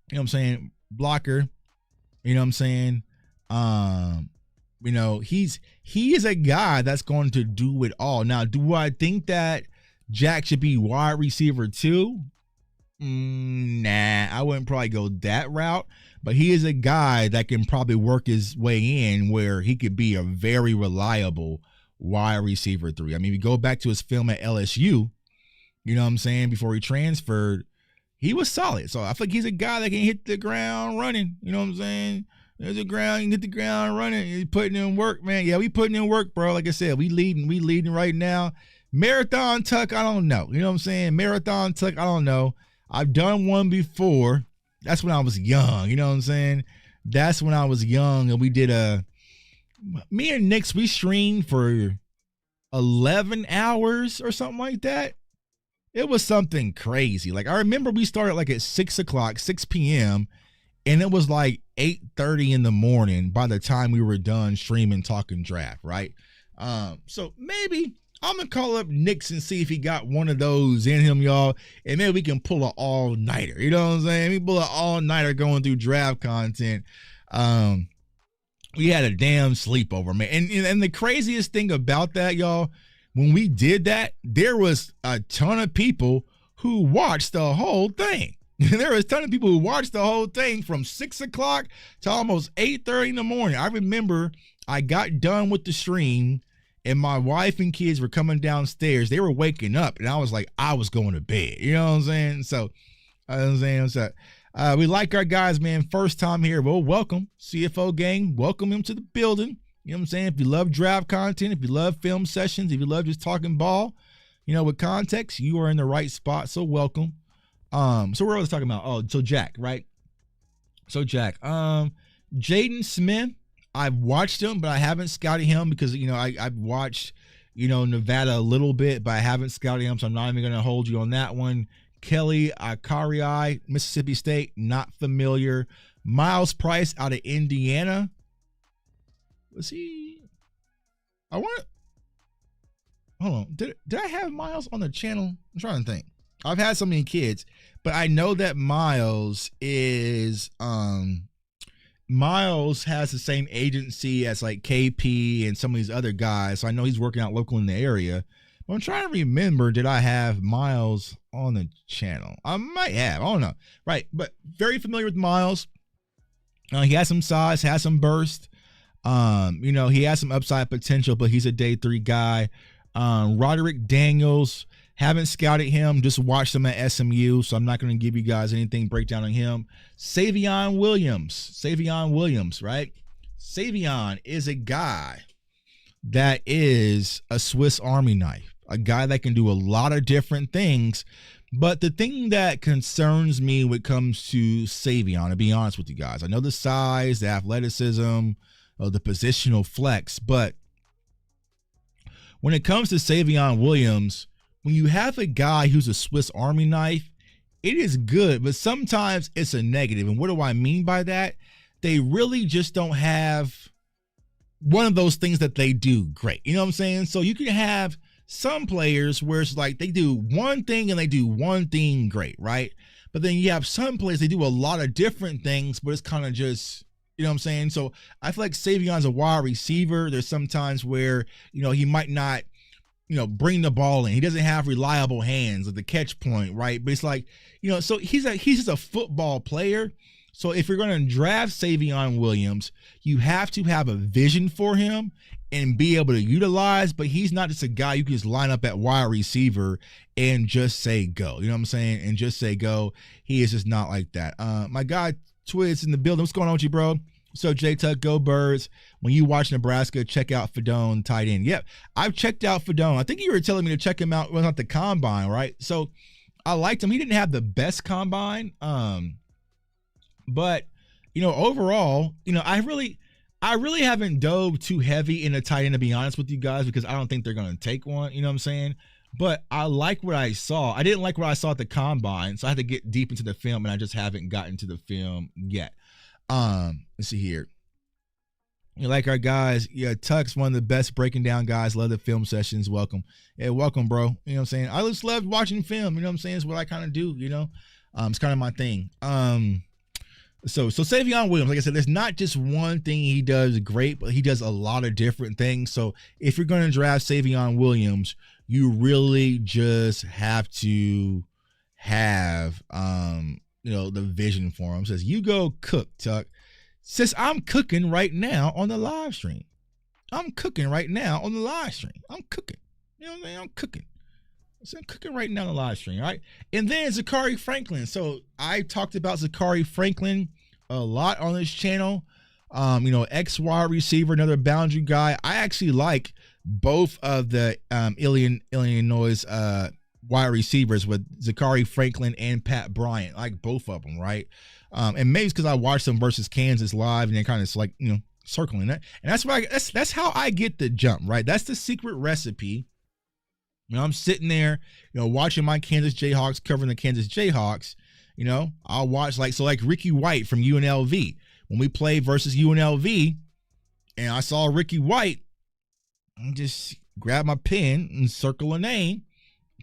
You know what I'm saying? Blocker. You know what I'm saying? You know, he is a guy that's going to do it all. Now, do I think that Jack should be wide receiver too? Nah, I wouldn't probably go that route, but he is a guy that can probably work his way in where he could be a very reliable wide receiver 3. I mean, if you go back to his film at LSU, you know what I'm saying, before he transferred, he was solid. So I feel like he's a guy that can hit the ground running. You know what I'm saying? There's a ground, you can hit the ground running. He's putting in work, man. Yeah, we putting in work, bro. Like I said, we leading right now. Marathon Tuck, I don't know. You know what I'm saying? Marathon Tuck, I don't know. I've done one before. That's when I was young. You know what I'm saying? That's when I was young, and we did me and Nix, we streamed for 11 hours or something like that. It was something crazy. Like, I remember we started like at 6 p.m., and it was like 8:30 in the morning by the time we were done streaming Talking Draft, right? So maybe I'm going to call up Nix and see if he got one of those in him, y'all, and maybe we can pull an all-nighter. You know what I'm saying? We pull an all-nighter going through draft content. We had a damn sleepover, man. And the craziest thing about that, y'all, when we did that, there was a ton of people who watched the whole thing. There was a ton of people who watched the whole thing from 6 o'clock to almost 8:30 in the morning. I remember I got done with the stream, and my wife and kids were coming downstairs. They were waking up, and I was like, I was going to bed. You know what I'm saying? So, we like our guys, man. First time here. Well, welcome, CFO gang. Welcome him to the building. You know what I'm saying? If you love draft content, if you love film sessions, if you love just talking ball, you know, with context, you are in the right spot. So welcome. So what was I talking about? Oh, so Jack, right? So Jack, Jaden Smith, I've watched him, but I haven't scouted him because, you know, I've watched, you know, Nevada a little bit, but I haven't scouted him, so I'm not even going to hold you on that one. Kelly Akariai, Mississippi State, not familiar. Miles Price out of Indiana. Was he? Hold on. Did I have Miles on the channel? I'm trying to think. I've had so many kids, but I know that Miles has the same agency as like KP and some of these other guys. So I know he's working out local in the area. But I'm trying to remember, did I have Miles on the channel? I might have. I don't know. Right. But very familiar with Miles. He has some size, has some burst. You know, he has some upside potential, but he's a day 3 guy. Roderick Daniels, haven't scouted him, just watched him at SMU, so I'm not going to give you guys anything breakdown on him. Savion Williams, right? Savion is a guy that is a Swiss Army knife, a guy that can do a lot of different things, But the thing that concerns me when it comes to Savion, to be honest with you guys, I know the size, the athleticism, the positional flex, but when it comes to Savion Williams, when you have a guy who's a Swiss Army knife, it is good, but sometimes it's a negative. And what do I mean by that? They really just don't have one of those things that they do great. You know what I'm saying? So you can have some players where it's like they do one thing and they do one thing great, right? But then you have some players, they do a lot of different things, but it's kind of just, you know what I'm saying? So I feel like Savion's a wide receiver. There's some times where, he might not, bring the ball in. He doesn't have reliable hands at the catch point, right? But it's like, so he's just a football player. So if you're going to draft Savion Williams, you have to have a vision for him and be able to utilize, but he's not just a guy you can just line up at wide receiver and just say go. You know what I'm saying? And just say go. He is just not like that. My guy Twiz in the building. What's going on with you, bro? So J-Tuck, go Birds. When you watch Nebraska, check out Fedone tight end. Yep, I've checked out Fedone. I think you were telling me to check him out. Well, not the combine, right? So I liked him. He didn't have the best combine. But overall, I really haven't dove too heavy in a tight end, to be honest with you guys, because I don't think they're going to take one. You know what I'm saying? But I like what I saw. I didn't like what I saw at the combine, so I had to get deep into the film, and I just haven't gotten to the film yet. Let's see here. You like our guys? Yeah, Tuck's one of the best breaking down guys. Love the film sessions. Welcome. Yeah, welcome, bro. You know what I'm saying? I just love watching film. You know what I'm saying? It's what I kind of do, It's kind of my thing. So Savion Williams, like I said, there's not just one thing he does great, but he does a lot of different things. So if you're going to draft Savion Williams, you really just have to have, the vision for him. Says, you go cook, Tuck. Says, I'm cooking right now on the live stream. I'm cooking right now on the live stream. I'm cooking. You know what I mean? I'm cooking. So I'm cooking right now on the live stream, right? And then Zachary Franklin. So I talked about Zachary Franklin a lot on this channel. Ex wide receiver, another boundary guy. I actually like both of the Illinois wide receivers with Zachary Franklin and Pat Bryant. I like both of them, right? And maybe it's because I watched them versus Kansas live and they're kind of like, circling that. And that's how I get the jump, right? That's the secret recipe. I'm sitting there, watching my Kansas Jayhawks, covering the Kansas Jayhawks. I'll watch like Ricky White from UNLV. When we played versus UNLV and I saw Ricky White, I just grab my pen and circle a name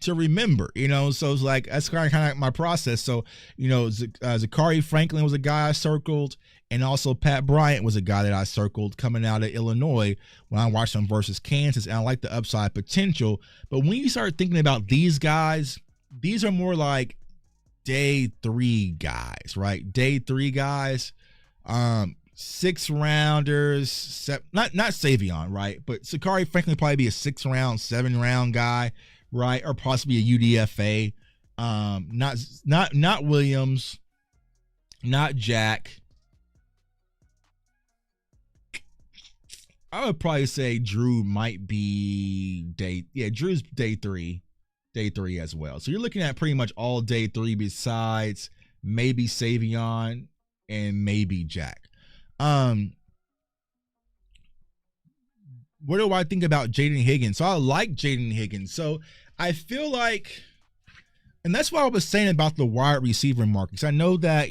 to remember, so it's like, that's kind of like my process. So, Zachary Franklin was a guy I circled, and also Pat Bryant was a guy that I circled coming out of Illinois when I watched them versus Kansas, and I like the upside potential. But when you start thinking about these guys, these are more like day 3 guys, right? Day 3 guys, 6 rounders, not Savion, right? But Zachary Franklin would probably be a 6 round, 7 round guy, right? Or possibly a UDFA. Not Williams, not Jack. I would probably say Drew might be Drew's day 3 as well. So you're looking at pretty much all day 3 besides maybe Savion and maybe Jack. What do I think about Jaden Higgins? So I like Jaden Higgins. So I feel like, and that's what I was saying about the wide receiver markets. I know that,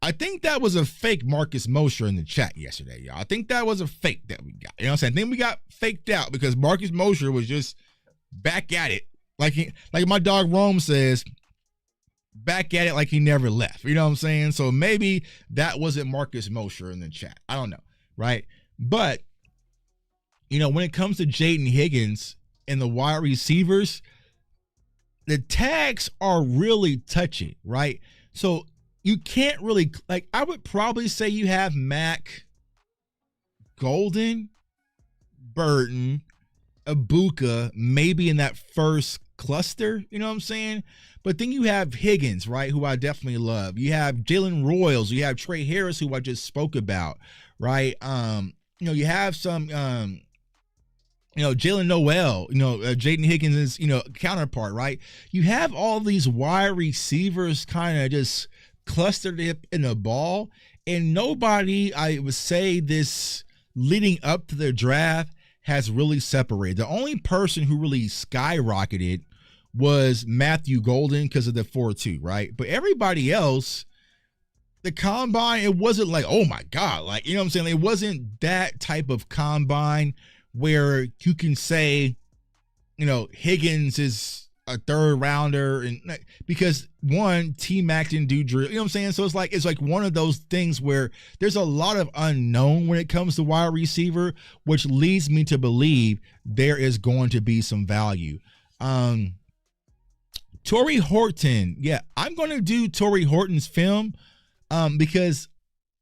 I think that was a fake Marcus Mosher in the chat yesterday, y'all. I think that was a fake that we got. You know what I'm saying? I think we got faked out because Marcus Mosher was just back at it. Like my dog Rome says, back at it like he never left. You know what I'm saying? So maybe that wasn't Marcus Mosher in the chat. I don't know, right? But, when it comes to Jaden Higgins and the wide receivers, the tags are really touchy, right? So you can't really, I would probably say you have Mack, Golden, Burton, Ibuka, maybe in that first cluster, you know what I'm saying? But then you have Higgins, right, who I definitely love. You have Jalen Royals. You have Trey Harris, who I just spoke about, right? You have some Jalen Noel, Jaden Higgins' counterpart, right? You have all these wide receivers kind of just clustered in the ball, and nobody, I would say, this leading up to the draft has really separated. The only person who really skyrocketed was Matthew Golden because of the 4.2, right? But everybody else, the combine, it wasn't like, oh my God, like, what I'm saying? It wasn't that type of combine where you can say, Higgins is a third rounder, and because one, T-Mac didn't do drill, what I'm saying? So it's like one of those things where there's a lot of unknown when it comes to wide receiver, which leads me to believe there is going to be some value. Torrey Horton, yeah, I'm going to do Torrey Horton's film, because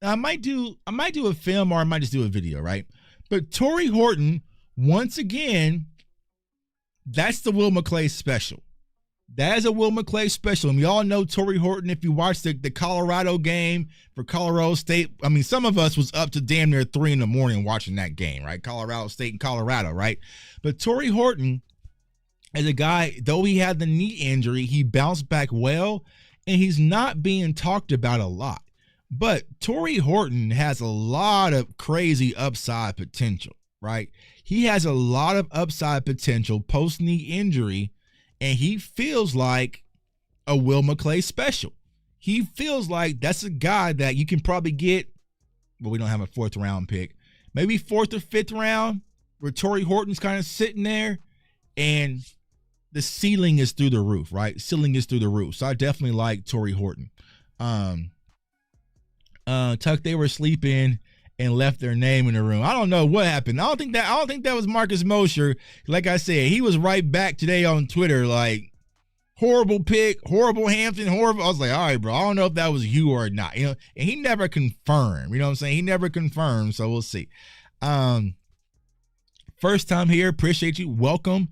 I might do a film, or I might just do a video, right? But Torrey Horton, once again, that's the Will McClay special. That is a Will McClay special. And we all know Torrey Horton, if you watch the Colorado game for Colorado State. I mean, some of us was up to damn near 3 a.m. watching that game, right? Colorado State and Colorado, right? But Torrey Horton, as a guy, though he had the knee injury, he bounced back well, and he's not being talked about a lot. But Torrey Horton has a lot of crazy upside potential, right? He has a lot of upside potential post-knee injury, and he feels like a Will McClay special. He feels like that's a guy that you can probably get, well, we don't have a 4th round pick, maybe 4th or 5th round, where Torrey Horton's kind of sitting there, and the ceiling is through the roof, right? Ceiling is through the roof. So I definitely like Torrey Horton. Tuck, they were sleeping and left their name in the room. I don't know what happened. I don't think that was Marcus Mosher. Like I said, he was right back today on Twitter, like, horrible pick, horrible Hampton, horrible. I was like, all right, bro, I don't know if that was you or not. And he never confirmed. You know what I'm saying? He never confirmed, so we'll see. First time here, appreciate you. Welcome.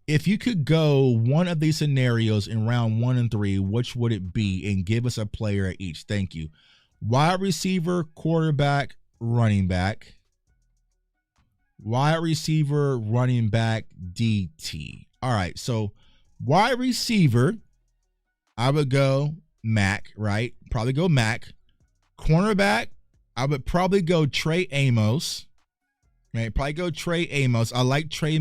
If you could go one of these scenarios in round 1 and 3, which would it be? And give us a player at each. Thank you. Wide receiver, quarterback, running back. Wide receiver, running back, DT. All right, so wide receiver, I would go Mac, right? Probably go Mac. Cornerback, I would probably go Trey Amos. Right? Probably go Trey Amos. I like Trey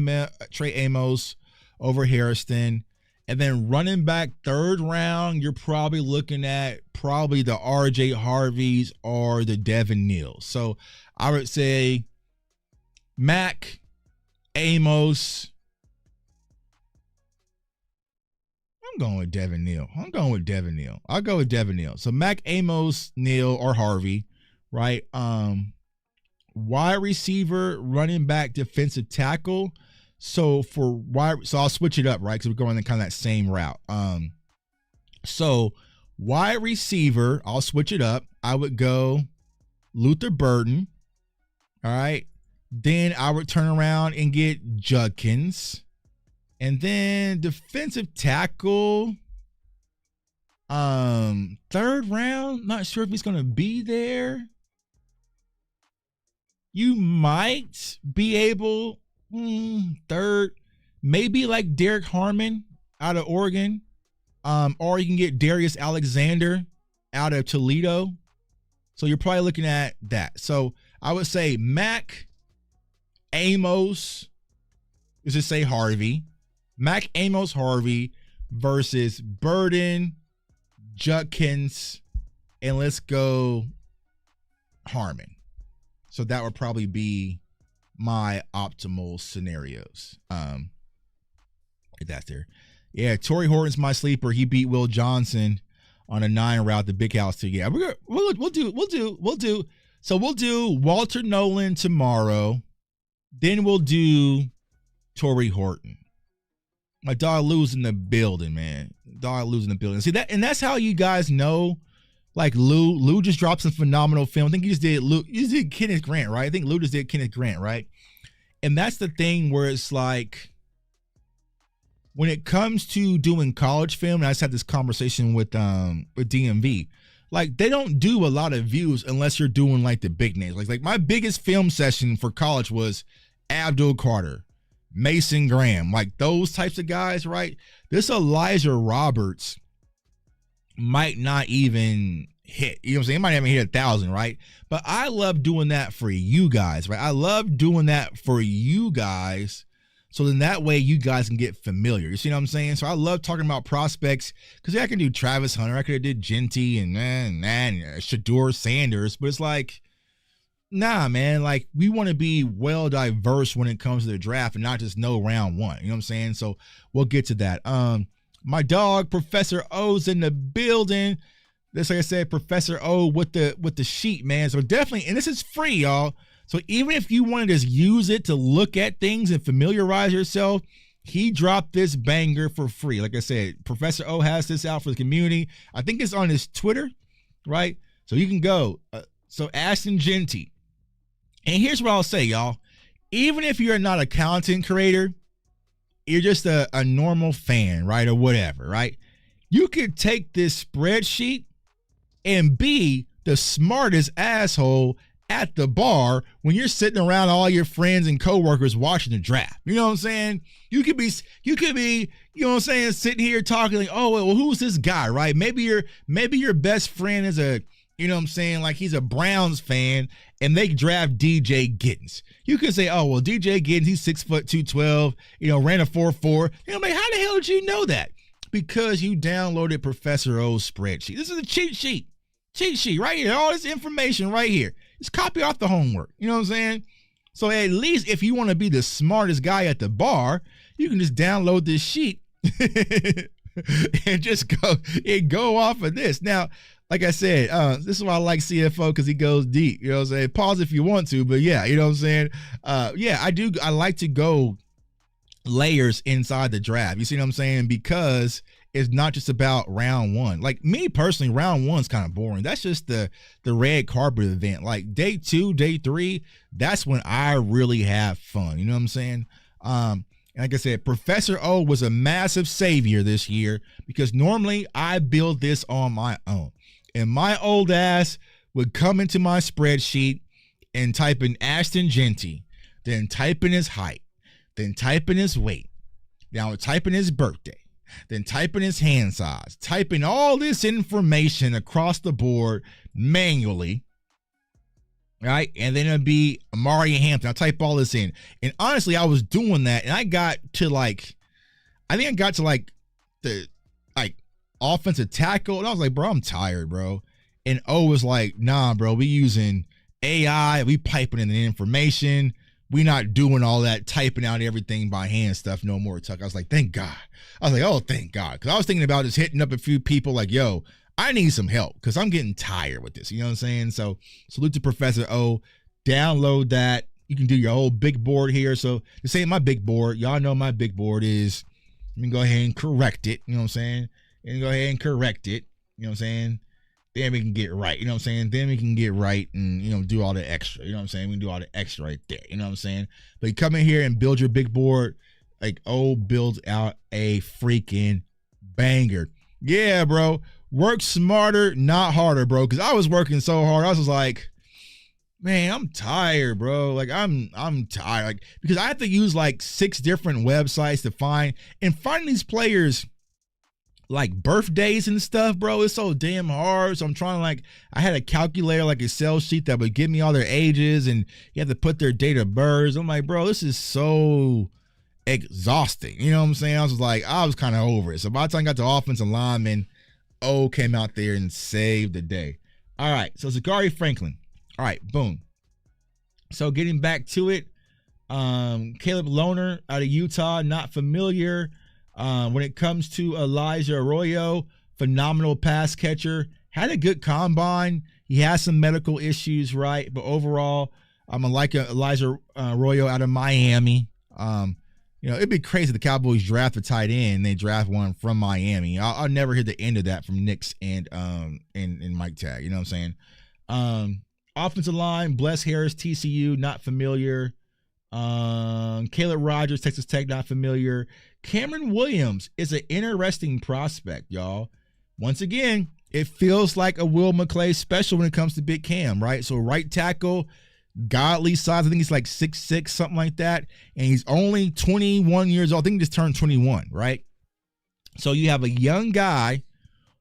Amos over Harrison. And then running back 3rd round, you're probably looking at probably the RJ Harveys or the Devin Neals. So I would say Mac, Amos. I'm going with Devin Neal. I'll go with Devin Neal. So Mac, Amos, Neal, or Harvey, right? Wide receiver, running back, defensive tackle. So I'll switch it up, right? Because we're going in kind of that same route. So wide receiver, I'll switch it up. I would go Luther Burden. All right. Then I would turn around and get Judkins. And then defensive tackle, 3rd round. Not sure if he's going to be there. You might be able, 3rd, maybe like Derek Harmon out of Oregon, or you can get Darius Alexander out of Toledo. So you're probably looking at that. So I would say Mac, Amos, let's just say Harvey. Mac, Amos, Harvey versus Burden, Judkins, and let's go Harmon. So that would probably be my optimal scenarios. If that's there. Yeah, Torrey Horton's my sleeper. He beat Will Johnson on a 9 route, the big house too. Yeah, we'll do. So we'll do Walter Nolan tomorrow. Then we'll do Torrey Horton. My dog Lou's in the building, man. See that, and that's how you guys know. Like Lou just dropped some phenomenal film. I think you just did Kenneth Grant, right? I think Lou just did Kenneth Grant, right? And that's the thing where it's like, when it comes to doing college film, and I just had this conversation with DMV, like they don't do a lot of views unless you're doing like the big names. Like my biggest film session for college was Abdul Carter, Mason Graham, like those types of guys, right? This Elijah Roberts might not even hit, you know what I'm saying? It might not even hit 1,000, right? But I love doing that for you guys, right? I love doing that for you guys. So then that way you guys can get familiar. You see what I'm saying? So I love talking about prospects because I can do Travis Hunter. I could have did Genty and Shador Sanders. But it's like, nah, man. Like, we want to be well diverse when it comes to the draft and not just know round one. You know what I'm saying? So we'll get to that. My dog, Professor O's in the building. This, like I said, Professor O with the sheet, man. So definitely, and this is free, y'all. So even if you want to just use it to look at things and familiarize yourself, he dropped this banger for free. Like I said, Professor O has this out for the community. I think it's on his Twitter, right? So you can go. So Ashton Genty. And here's what I'll say, y'all. Even if you're not a content creator, you're just a normal fan, right? Or whatever, right? You could take this spreadsheet and be the smartest asshole at the bar when you're sitting around all your friends and coworkers watching the draft. You know what I'm saying? You could be, you know what I'm saying, sitting here talking like, oh, well, who's this guy, right? Maybe your best friend is a, you know what I'm saying, like he's a Browns fan and they draft DJ Giddens. You could say, oh, well, DJ Giddens, he's 6 foot 212, you know, ran a 4.4. You know, like, how the hell did you know that? Because you downloaded Professor O's spreadsheet. This is a cheat sheet. Cheat sheet right here. All this information right here. Just copy off the homework. You know what I'm saying? So at least if you want to be the smartest guy at the bar, you can just download this sheet and just go off of this. Now, like I said, this is why I like CFO, because he goes deep. You know what I'm saying? Pause if you want to, but yeah, you know what I'm saying? Yeah, I do. I like to go layers inside the draft. You see what I'm saying? Because it's not just about round one. Like me personally, round one's kind of boring. That's just the red carpet event. Like day 2, day 3, that's when I really have fun. You know what I'm saying? Like I said, Professor O was a massive savior this year because normally I build this on my own. And my old ass would come into my spreadsheet and type in Ashton Genty, then type in his height, then type in his weight, now type in his birthday, then type in his hand size, type in all this information across the board manually, right? And then it'd be Amari Hampton. I'll type all this in. And honestly, I was doing that, and I got to the offensive tackle, and I was like, bro, I'm tired, bro. And O was like, nah, bro, we using AI, we piping in the information. We not doing all that typing out everything by hand stuff no more, Tuck. I was like, thank God. I was like, oh, thank God. Because I was thinking about just hitting up a few people like, yo, I need some help because I'm getting tired with this. You know what I'm saying? So salute to Professor O. Download that. You can do your whole big board here. So this ain't my big board. Y'all know my big board is, let me go ahead and correct it. You know what I'm saying? And go ahead and correct it. You know what I'm saying? Then we can get right. You know what I'm saying? Then we can get right and, you know, do all the extra. You know what I'm saying? We can do all the extra right there. You know what I'm saying? But you come in here and build your big board. Like, oh, builds out a freaking banger. Yeah, bro. Work smarter, not harder, bro. Because I was working so hard. I was just like, man, I'm tired, bro. Like, I'm tired. Like, because I have to use like 6 different websites to find these players like birthdays and stuff, bro. It's so damn hard. So I'm trying to I had a calculator, like Excel sheet that would give me all their ages and you have to put their date of birth. I'm like, bro, this is so exhausting. You know what I'm saying? I was kind of over it. So by the time I got to offensive lineman, O came out there and saved the day. All right. So Zachary Franklin. All right. Boom. So getting back to it, Caleb Lohner out of Utah, not familiar. When it comes to Elijah Arroyo, phenomenal pass catcher, had a good combine. He has some medical issues, right? But overall, I'm like Elijah Arroyo out of Miami. You know, it'd be crazy if the Cowboys draft a tight end and they draft one from Miami. I'll never hear the end of that from Knicks and Mike Tag. You know what I'm saying? Offensive line, Bless Harris, TCU, not familiar. Caleb Rogers, Texas Tech, not familiar. Cameron Williams is an interesting prospect, y'all. Once again, it feels like a Will McClay special when it comes to Big Cam, right? So right tackle, godly size. I think he's like 6'6", something like that. And he's only 21 years old. I think he just turned 21, right? So you have a young guy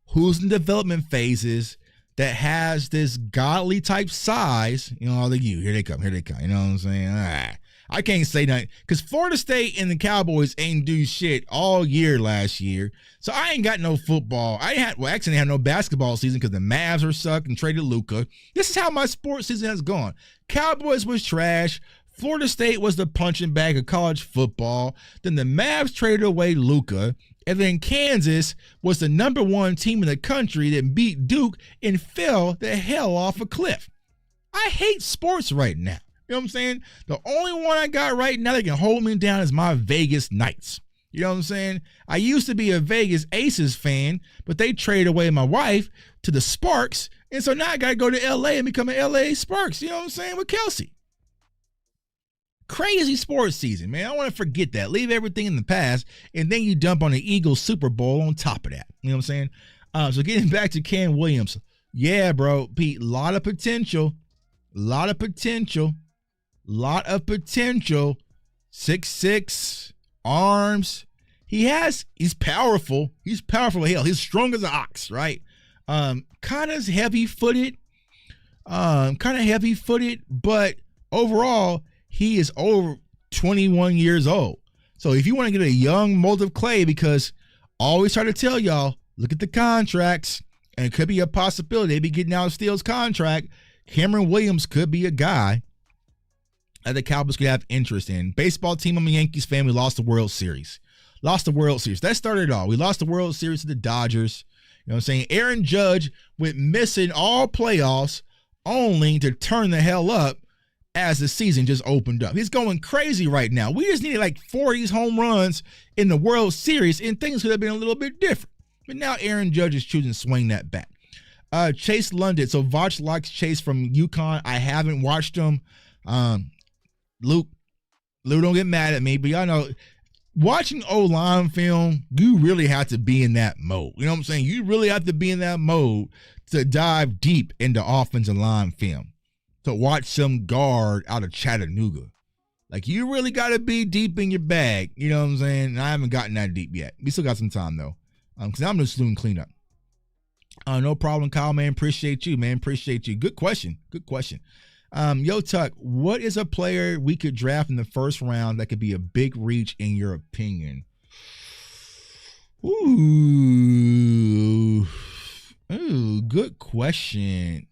who's in development phases that has this godly type size. You know, here they come. You know what I'm saying? I can't say nothing because Florida State and the Cowboys ain't do shit all year last year. So I ain't got no football. Actually didn't have no basketball season because the Mavs are sucked and traded Luka. This is how my sports season has gone. Cowboys was trash. Florida State was the punching bag of college football. Then the Mavs traded away Luka. And then Kansas was the number one team in the country that beat Duke and fell the hell off a cliff. I hate sports right now. You know what I'm saying? The only one I got right now that can hold me down is my Vegas Knights. You know what I'm saying? I used to be a Vegas Aces fan, but they traded away my wife to the Sparks. And so now I got to go to L.A. and become an L.A. Sparks. You know what I'm saying? With Kelsey. Crazy sports season, man. I want to forget that. Leave everything in the past, and then you dump on the Eagles Super Bowl on top of that. You know what I'm saying? So getting back to Cam Williams. Yeah, bro, Pete, lot of potential. 6'6", arms. He's powerful. He's powerful as hell. He's strong as an ox, right? Kind of heavy-footed. But overall, he is over 21 years old. So if you want to get a young mold of clay, because I always try to tell y'all, look at the contracts, and it could be a possibility. They be getting out of Steele's contract. Cameron Williams could be a guy that the Cowboys could have interest in. Baseball team, I'm a Yankees fan. We lost the World Series. That started it all. We lost the World Series to the Dodgers. You know what I'm saying? Aaron Judge went missing all playoffs only to turn the hell up as the season just opened up. He's going crazy right now. We just needed like 40 home runs in the World Series, and things could have been a little bit different. But now Aaron Judge is choosing to swing that bat. Chase London. So Voch likes Chase from UConn. I haven't watched him. Luke, don't get mad at me, but y'all know, watching O-line film, you really have to be in that mode. You know what I'm saying? You really have to be in that mode to dive deep into offensive line film. To watch some guard out of Chattanooga. Like, you really got to be deep in your bag. You know what I'm saying? And I haven't gotten that deep yet. We still got some time, though. Because I'm just doing cleanup. No problem, Kyle, man. Appreciate you, man. Appreciate you. Good question. Yo, Tuck, what is a player we could draft in the first round that could be a big reach in your opinion? Ooh, good question.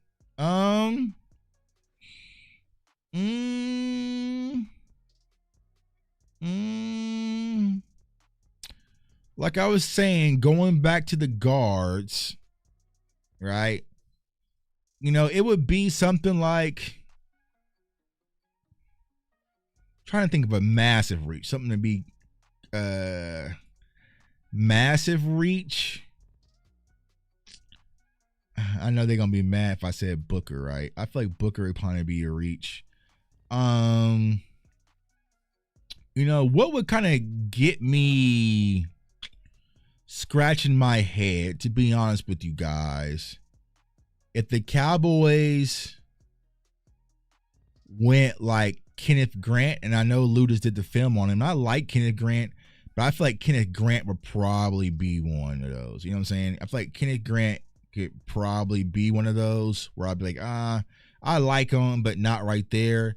Like I was saying, going back to the guards, right? You know, it would be something like, trying to think of a massive reach, something to be massive reach. I know they're gonna be mad if I said Booker, right? I feel like Booker would probably be a reach. You know, what would kind of get me scratching my head, to be honest with you guys, if the Cowboys went like Kenneth Grant, and I know Ludus did the film on him. I like Kenneth Grant, but I feel like Kenneth Grant would probably be one of those. You know what I'm saying? I feel like Kenneth Grant could probably be one of those where I'd be like, I like him, but not right there.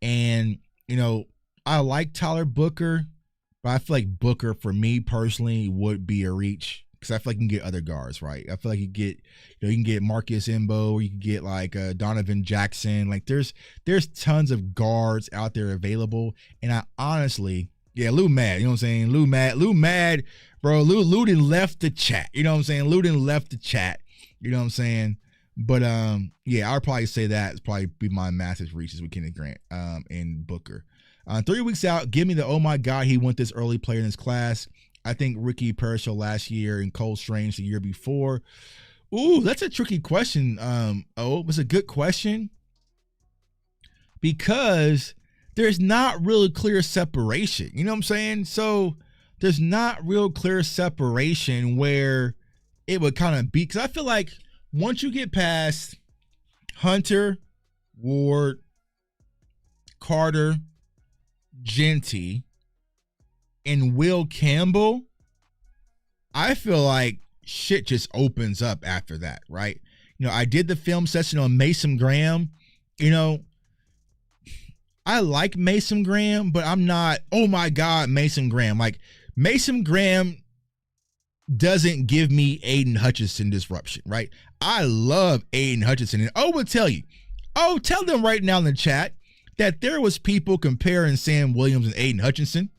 And, you know, I like Tyler Booker, but I feel like Booker, for me personally, would be a reach because I feel like you can get other guards, right? I feel like you can get Marcus Imbo, or you can get like Donovan Jackson. Like there's tons of guards out there available, and I honestly, Lou Mad, you know what I'm saying? Lou Mad, bro. Lou done left the chat. You know what I'm saying? Lou done left the chat. You know what I'm saying? But I would probably say that it's probably be my massive reaches with Kenneth Grant and Booker. 3 weeks out, give me the oh my God, he went this early player in his class. I think Ricky Parashel last year and Cole Strange the year before. Ooh, that's a tricky question. It was a good question because there's not really clear separation. You know what I'm saying? So there's not real clear separation where it would kind of be, because I feel like once you get past Hunter, Ward, Carter, Genty, and Will Campbell, I feel like shit just opens up after that, right? I did the film session on Mason Graham. I like Mason Graham, but I'm not, oh my God, Mason Graham. Like, Mason Graham doesn't give me Aiden Hutchinson disruption, right? I love Aiden Hutchinson. And will tell you, tell them right now in the chat that there was people comparing Sam Williams and Aiden Hutchinson.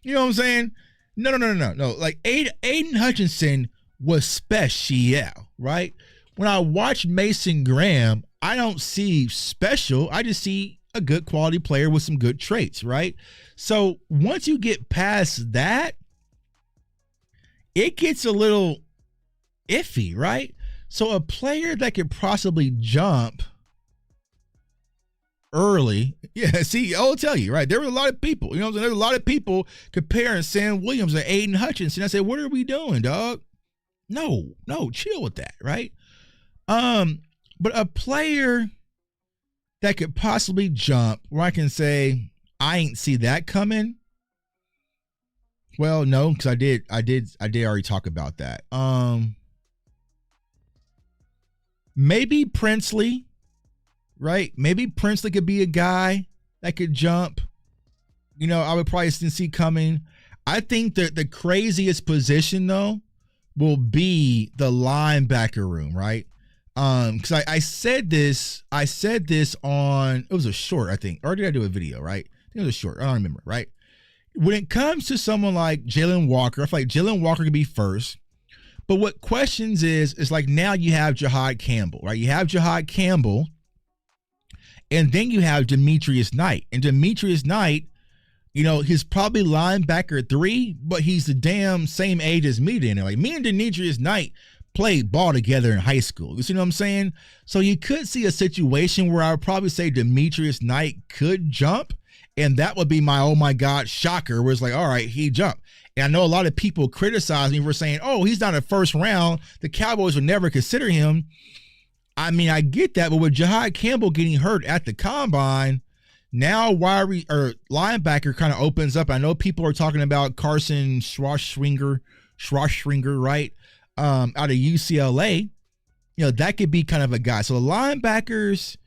You know what I'm saying? No. Like, Aiden Hutchinson was special, right? When I watch Mason Graham, I don't see special. I just see a good quality player with some good traits, right? So once you get past that, it gets a little iffy, right? So a player that could possibly jump early, I'll tell you, right? There were a lot of people, there's a lot of people comparing Sam Williams to Aiden Hutchinson. I said, what are we doing, dog? No, chill with that, right? But a player that could possibly jump where I can say, I ain't see that coming. Well, no, because I did already talk about that. Maybe Princely, right? Maybe Princely could be a guy that could jump. I would probably see coming. I think that the craziest position though will be the linebacker room, right? Because I said this on, it was a short, I think, or did I do a video, right? I think it was a short, I don't remember, right? When it comes to someone like Jalen Walker, I feel like Jalen Walker could be first. But what questions is like now you have Jahad Campbell, right? You have Jahad Campbell, and then you have Demetrius Knight. And Demetrius Knight, he's probably linebacker 3, but he's the damn same age as me then. Like, me and Demetrius Knight played ball together in high school. You see what I'm saying? So you could see a situation where I would probably say Demetrius Knight could jump, and that would be my, oh my God, shocker, where it's like, all right, he jumped. And I know a lot of people criticize me for saying, oh, he's not a first round. The Cowboys would never consider him. I mean, I get that, but with Jahad Campbell getting hurt at the combine, now linebacker kind of opens up. I know people are talking about Carson Schwarzenegger, right? Out of UCLA, that could be kind of a guy. So the linebackers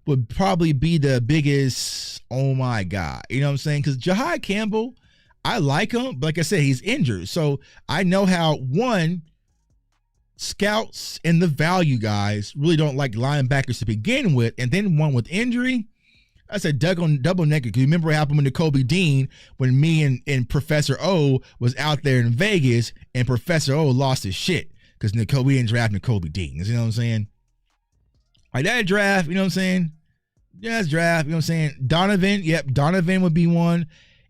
would probably be the biggest, oh my God, you know what I'm saying? Because Jahad Campbell, I like him, but like I said, he's injured. So I know how, one, scouts and the value guys really don't like linebackers to begin with, and then one with injury, I said double negative. Because you remember what happened with Kobe Dean when me and Professor O was out there in Vegas, and Professor O lost his shit because we didn't draft Kobe Dean. You know what I'm saying? Like that draft, you know what I'm saying? Yeah, that's draft, you know what I'm saying? Donovan, yep, Donovan would be one.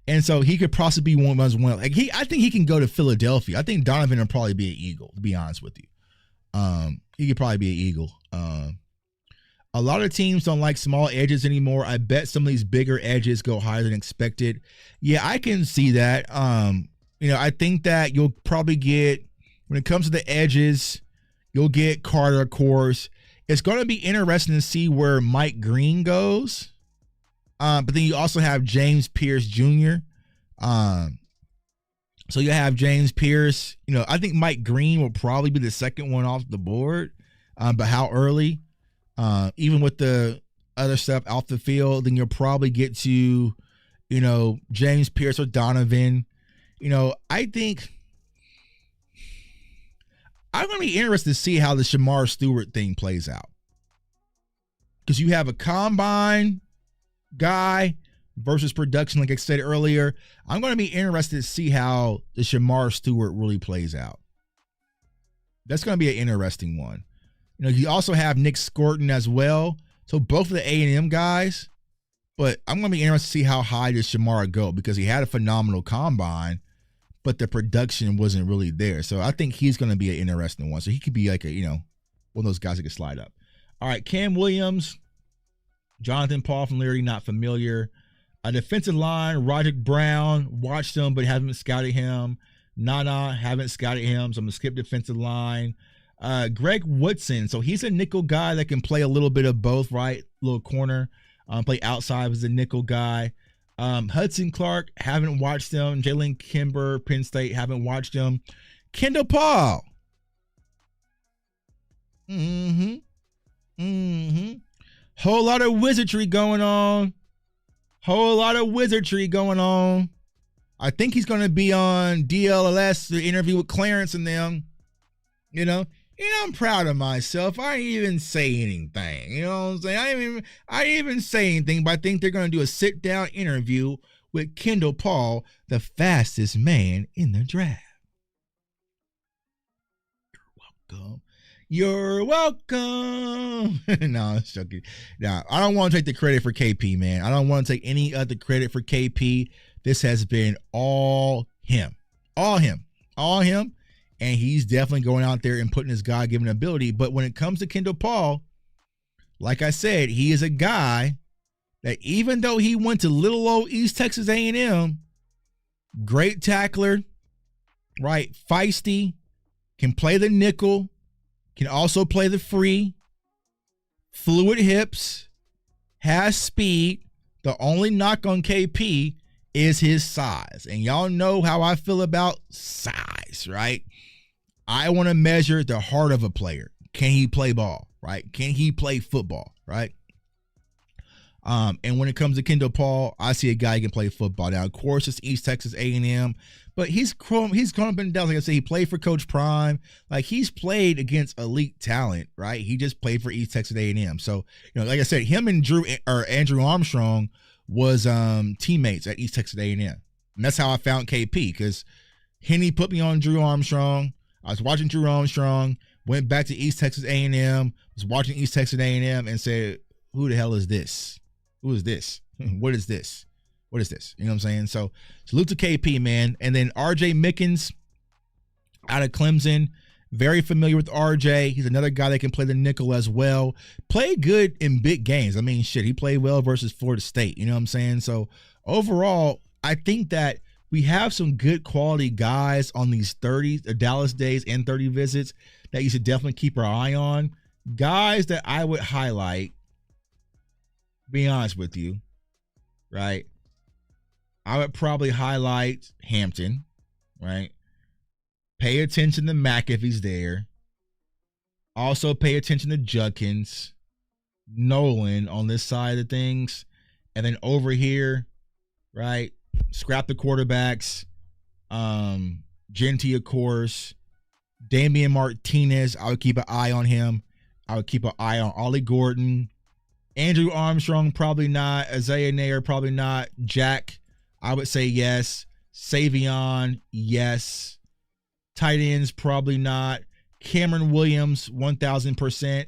And so he could possibly be one as well. Like I think he can go to Philadelphia. I think Donovan would probably be an Eagle, to be honest with you. He could probably be an Eagle. A lot of teams don't like small edges anymore. I bet some of these bigger edges go higher than expected. Yeah, I can see that. I think that you'll probably get, when it comes to the edges, you'll get Carter, of course. It's going to be interesting to see where Mike Green goes. But then you also have James Pierce Jr. So you have James Pierce. I think Mike Green will probably be the second one off the board. But how early? Even with the other stuff out the field, then you'll probably get to, James Pierce or Donovan. I think I'm going to be interested to see how the Shamar Stewart thing plays out. Because you have a combine guy versus production, like I said earlier. I'm going to be interested to see how the Shamar Stewart really plays out. That's going to be an interesting one. You also have Nick Scorton as well. So both of the A&M guys. But I'm going to be interested to see how high does Shamar go, because he had a phenomenal combine, but the production wasn't really there. So I think he's going to be an interesting one. So he could be like one of those guys that could slide up. All right, Cam Williams, Jonathan Paul from Liberty, not familiar. A defensive line, Roderick Brown, watched him but haven't scouted him. Nana, haven't scouted him, so I'm going to skip defensive line. Greg Woodson, so he's a nickel guy that can play a little bit of both, right? Little corner. Play outside as a nickel guy. Hudson Clark, haven't watched him. Jalen Kimber, Penn State, haven't watched him. Kendall Paul. Whole lot of wizardry going on. I think he's going to be on DLS, the interview with Clarence and them. You know, I'm proud of myself. I didn't even say anything. You know what I'm saying? I didn't even say anything, but I think they're going to do a sit-down interview with Kendall Paul, the fastest man in the draft. You're welcome. No, I'm joking. Now, I don't want to take the credit for KP, man. I don't want to take any other credit for KP. This has been all him. And he's definitely going out there and putting his God-given ability. But when it comes to Kendall Paul, like I said, he is a guy that even though he went to little old East Texas A&M, great tackler, right? Feisty, can play the nickel, can also play the free, fluid hips, has speed. The only knock on KP is his size. And y'all know how I feel about size, right? I want to measure the heart of a player. Can he play ball, right? Can he play football, right? And when it comes to Kendall Paul, I see a guy who can play football. Now, of course, it's East Texas A&M, but he's grown up in Dallas. Like I said, he played for Coach Prime. Like, he's played against elite talent, right? He just played for East Texas A&M. So, like I said, him and Andrew Armstrong was teammates at East Texas A&M. And that's how I found KP, because Henny put me on Drew Armstrong. I was watching Drew Armstrong, went back to East Texas A&M, was watching East Texas A&M, and said, who the hell is this? Who is this? What is this? What is this? You know what I'm saying? So salute to KP, man. And then RJ Mickens out of Clemson. Very familiar with RJ. He's another guy that can play the nickel as well. Played good in big games. I mean, shit, he played well versus Florida State. You know what I'm saying? So overall, I think that we have some good quality guys on these Dallas days and 30 visits that you should definitely keep our eye on. Guys that I would highlight, be honest with you, right? I would probably highlight Hampton, right? Pay attention to Mack if he's there. Also pay attention to Judkins, Nolan on this side of things. And then over here, right? Scrap the quarterbacks. Genty, of course. Damian Martinez, I would keep an eye on him. I would keep an eye on Ollie Gordon. Andrew Armstrong, probably not. Isaiah Nair, probably not. Jack, I would say yes. Savion, yes. Tight ends, probably not. Cameron Williams, 1,000%.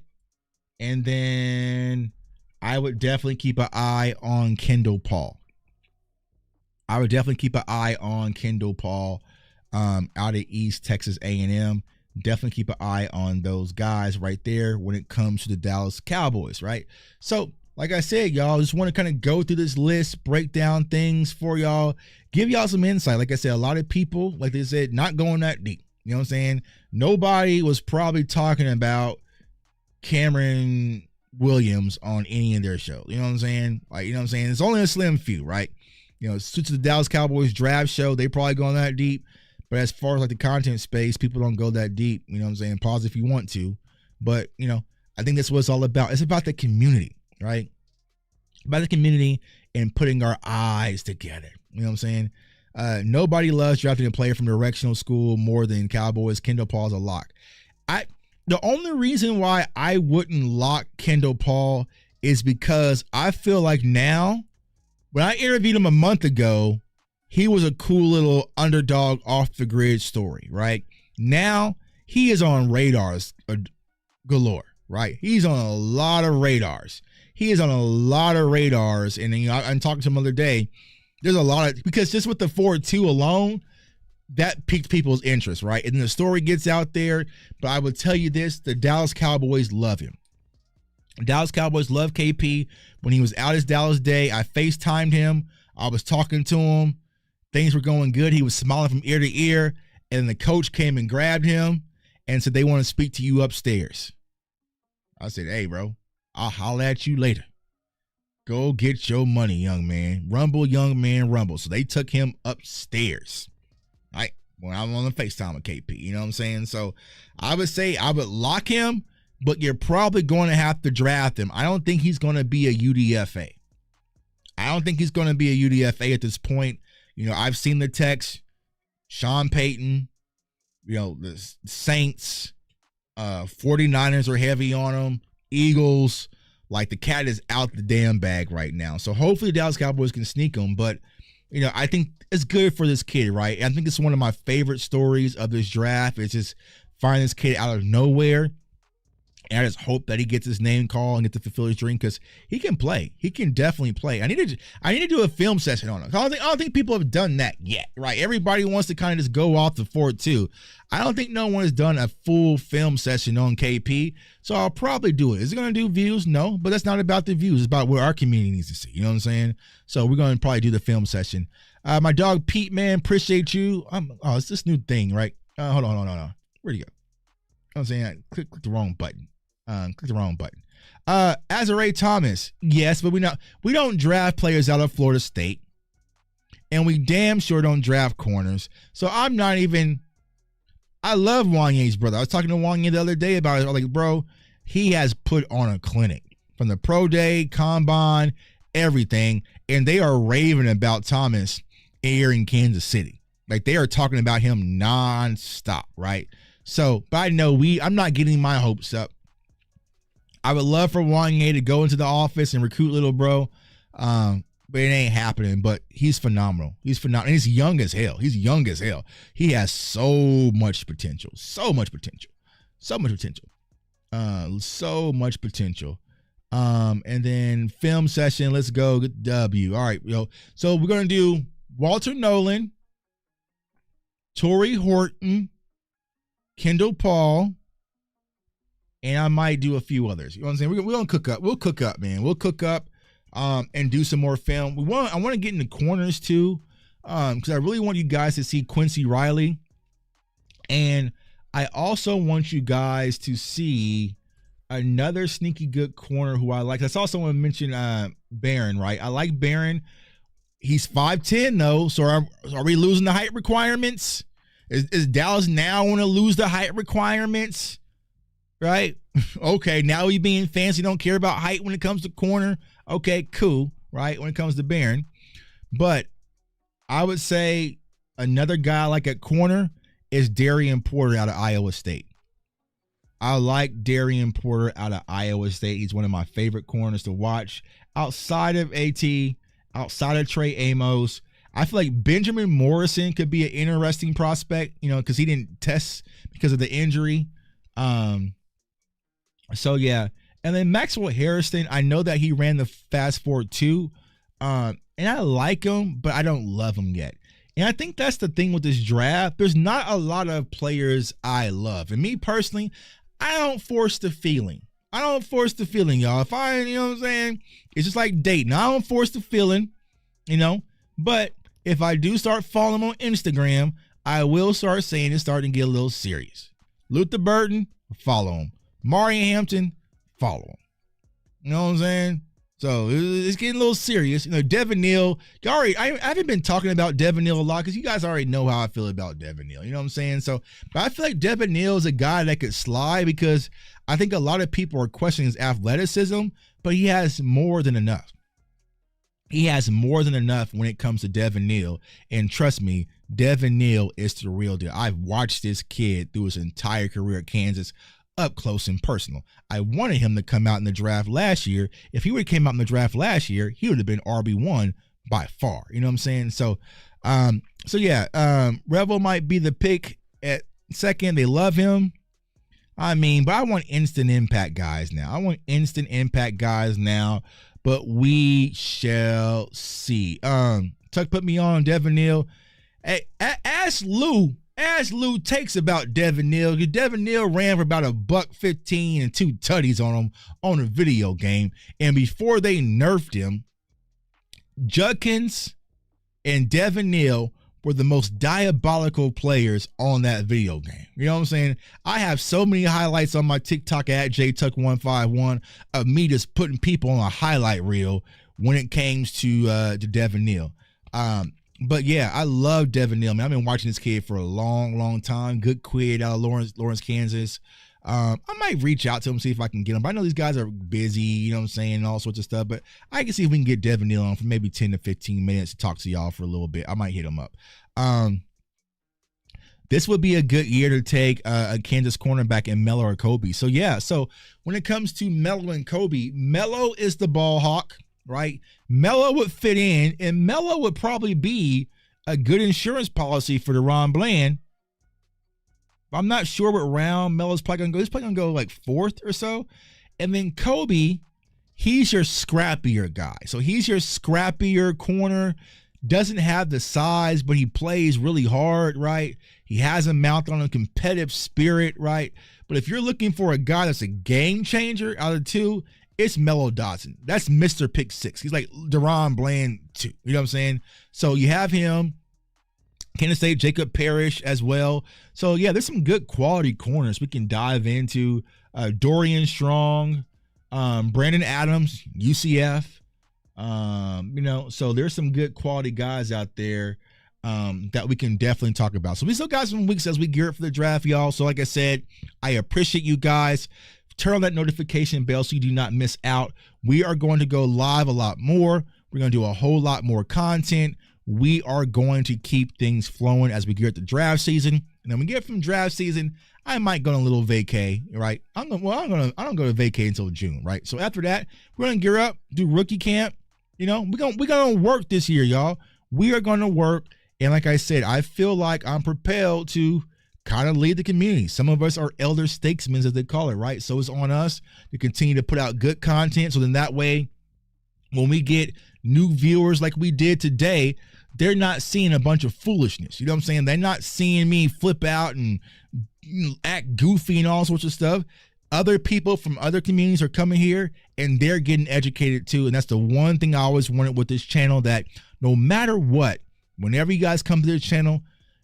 And then I would definitely keep an eye on Kendall Paul. Out of East Texas A&M. Definitely keep an eye on those guys right there when it comes to the Dallas Cowboys, right? So, like I said, y'all, just want to kind of go through this list, break down things for y'all, give y'all some insight. Like I said, a lot of people, like they said, not going that deep. You know what I'm saying? Nobody was probably talking about Cameron Williams on any of their shows. You know what I'm saying? Like, you know what I'm saying? It's only a slim few, right? You know, to the Dallas Cowboys draft show, they probably going that deep. But as far as like the content space, people don't go that deep. You know what I'm saying? Pause if you want to. But, I think that's what it's all about. It's about the community, right? About the community and putting our eyes together. You know what I'm saying? Nobody loves drafting a player from directional school more than Cowboys. Kendall Paul's a lock. The only reason why I wouldn't lock Kendall Paul is because I feel like now, when I interviewed him a month ago, he was a cool little underdog off the grid story, right? Now he is on radars galore, right? He's on a lot of radars. And I'm talking to him the other day. There's a lot of, because just with the 4-2 alone, that piqued people's interest, right? And then the story gets out there. But I will tell you this, the Dallas Cowboys love him. Dallas Cowboys love KP. When he was out his Dallas day, I FaceTimed him. I was talking to him. Things were going good. He was smiling from ear to ear. And the coach came and grabbed him and said, they want to speak to you upstairs. I said, hey, bro, I'll holler at you later. Go get your money, young man. Rumble, young man, rumble. So they took him upstairs, right? When I'm on the FaceTime with KP, you know what I'm saying? So I would say I would lock him, but you're probably going to have to draft him. I don't think he's going to be a UDFA. I don't think he's going to be a UDFA at this point. You know, I've seen the text. Sean Payton, you know, the Saints, 49ers are heavy on him. Eagles, like the cat is out the damn bag right now. So hopefully the Dallas Cowboys can sneak him. But, you know, I think it's good for this kid, right? I think it's one of my favorite stories of this draft. It's just finding this kid out of nowhere. And I just hope that he gets his name called and get to fulfill his dream because he can play. He can definitely play. I need to do a film session on him. I don't think people have done that yet, right? Everybody wants to kind of just go off the 4-2. I don't think no one has done a full film session on KP, so I'll probably do it. Is it going to do views? No, but that's not about the views. It's about what our community needs to see. You know what I'm saying? So we're going to probably do the film session. My dog Pete, man, appreciate you. It's this new thing, right? Hold on. Where'd he go? I'm saying I clicked the wrong button. Azare Thomas, yes, but we don't draft players out of Florida State, and we damn sure don't draft corners. So I'm not even. I love Wanye's brother. I was talking to Wanye the other day about it. I was like, bro, he has put on a clinic from the pro day, combine, everything, and they are raving about Thomas here in Kansas City. Like they are talking about him nonstop, right? So, but I know I'm not getting my hopes up. I would love for Wanye to go into the office and recruit little bro, but it ain't happening. But he's phenomenal. He's phenomenal. And he's young as hell. He has so much potential. And then film session. Let's go. W. All right, so we're going to do Walter Nolan, Torrey Horton, Kendall Paul, and I might do a few others. You know what I'm saying? We're gonna cook up. We'll cook up, man. We'll cook up and do some more film. I want to get into corners too, because I really want you guys to see Quincy Riley. And I also want you guys to see another sneaky good corner who I like. I saw someone mention Barron, right? I like Barron. He's 5'10", though. So are we losing the height requirements? Is Dallas now want to lose the height requirements? Right? Okay, now he being fancy, don't care about height when it comes to corner. Okay, cool, right? When it comes to Barron. But I would say another guy like at corner is Darian Porter out of Iowa State. I like Darian Porter out of Iowa State. He's one of my favorite corners to watch. Outside of AT, outside of Trey Amos, I feel like Benjamin Morrison could be an interesting prospect, because he didn't test because of the injury. So yeah, and then Maxwell Harrison, I know that he ran the fast forward too, and I like him, but I don't love him yet. And I think that's the thing with this draft. There's not a lot of players I love, and me personally, I don't force the feeling. Y'all. If I, you know what I'm saying, it's just like dating. I don't force the feeling, but if I do start following him on Instagram, I will start saying it's starting to get a little serious. Luther Burton, follow him. Marion Hampton, follow him. You know what I'm saying? So it's getting a little serious. Devin Neal, I haven't been talking about Devin Neal a lot because you guys already know how I feel about Devin Neal. You know what I'm saying? So, but I feel like Devin Neal is a guy that could slide because I think a lot of people are questioning his athleticism, but he has more than enough. He has more than enough when it comes to Devin Neal. And trust me, Devin Neal is the real deal. I've watched this kid through his entire career at Kansas up close and personal. I wanted him to come out in the draft last year. If he would have came out in the draft last year, he would have been RB1 by far. You know what I'm saying? So Revel might be the pick at second. They love him. But I want instant impact guys now. But we shall see. Tuck put me on Devin Neal. Hey, ask Lou takes about Devin Neal. Devin Neal ran for about $115 and 2 tutties on him on a video game. And before they nerfed him, Judkins and Devin Neal were the most diabolical players on that video game. You know what I'm saying? I have so many highlights on my TikTok at JTuck151 of me just putting people on a highlight reel when it came to Devin Neal. But yeah, I love Devin Neal. Man, I've been watching this kid for a long, long time. Good kid out of Lawrence, Kansas. I might reach out to him, see if I can get him. But I know these guys are busy, you know what I'm saying, and all sorts of stuff. But I can see if we can get Devin Neal on for maybe 10 to 15 minutes to talk to y'all for a little bit. I might hit him up. This would be a good year to take a Kansas cornerback in Melo or Kobe. So yeah, so when it comes to Melo and Kobe, Melo is the ball hawk, right? Melo would fit in, and Melo would probably be a good insurance policy for DaRon Bland. I'm not sure what round Melo's probably gonna go. He's probably gonna go like 4th or so. And then Kobe, he's your scrappier guy. So he's your scrappier corner. Doesn't have the size, but he plays really hard, right? He has a mouth on a competitive spirit, right? But if you're looking for a guy that's a game changer out of the two, it's Melo Dotson. That's Mr. Pick Six. He's like DaRon Bland too. You know what I'm saying? So you have him. Kansas State, Jacob Parrish as well. So yeah, there's some good quality corners we can dive into. Dorian Strong, Brandon Adams, UCF. You know, so there's some good quality guys out there that we can definitely talk about. So we still got some weeks as we gear up for the draft, y'all. So like I said, I appreciate you guys. Turn on that notification bell so you do not miss out. We are going to go live a lot more. We're going to do a whole lot more content. We are going to keep things flowing as we gear up the draft season. And then we get from draft season, I might go on a little vacay, right? I don't go to vacay until June, right? So after that, we're going to gear up, do rookie camp. You know, we're going to work this year, y'all. We are going to work. And like I said, I feel like I'm propelled to kind of lead the community. Some of us are elder statesmen, as they call it, right? So it's on us to continue to put out good content. So then that way, when we get new viewers like we did today, they're not seeing a bunch of foolishness. You know what I'm saying? They're not seeing me flip out and act goofy and all sorts of stuff. Other people from other communities are coming here and they're getting educated too. And that's the one thing I always wanted with this channel, that no matter what, whenever you guys come to this channel,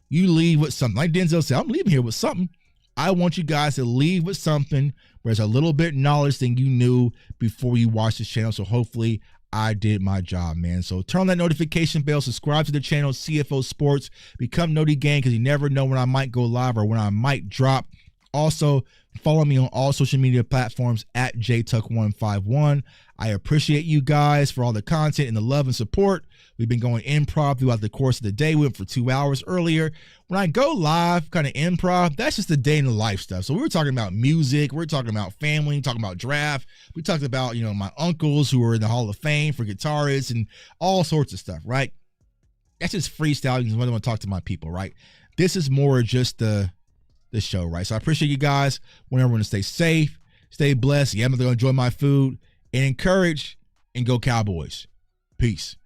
you leave with something. Like Denzel said, I'm leaving here with something. I want you guys to leave with something where there's a little bit of knowledge than you knew before you watched this channel. So hopefully I did my job, man. So turn on that notification bell, subscribe to the channel, CFO Sports, become Noti Gang, because you never know when I might go live or when I might drop. Also, follow me on all social media platforms at JTuck151. I appreciate you guys for all the content and the love and support. We've been going improv throughout the course of the day. We went for 2 hours earlier. When I go live, kind of improv, that's just the day in the life stuff. So we were talking about music. We're talking about family, talking about draft. We talked about, you know, my uncles who are in the Hall of Fame for guitarists and all sorts of stuff, right? That's just freestyling when I want to talk to my people, right? This is more just the show, right? So I appreciate you guys. Want everyone to stay safe, stay blessed. Yeah, I'm going to enjoy my food and encourage, and go Cowboys. Peace.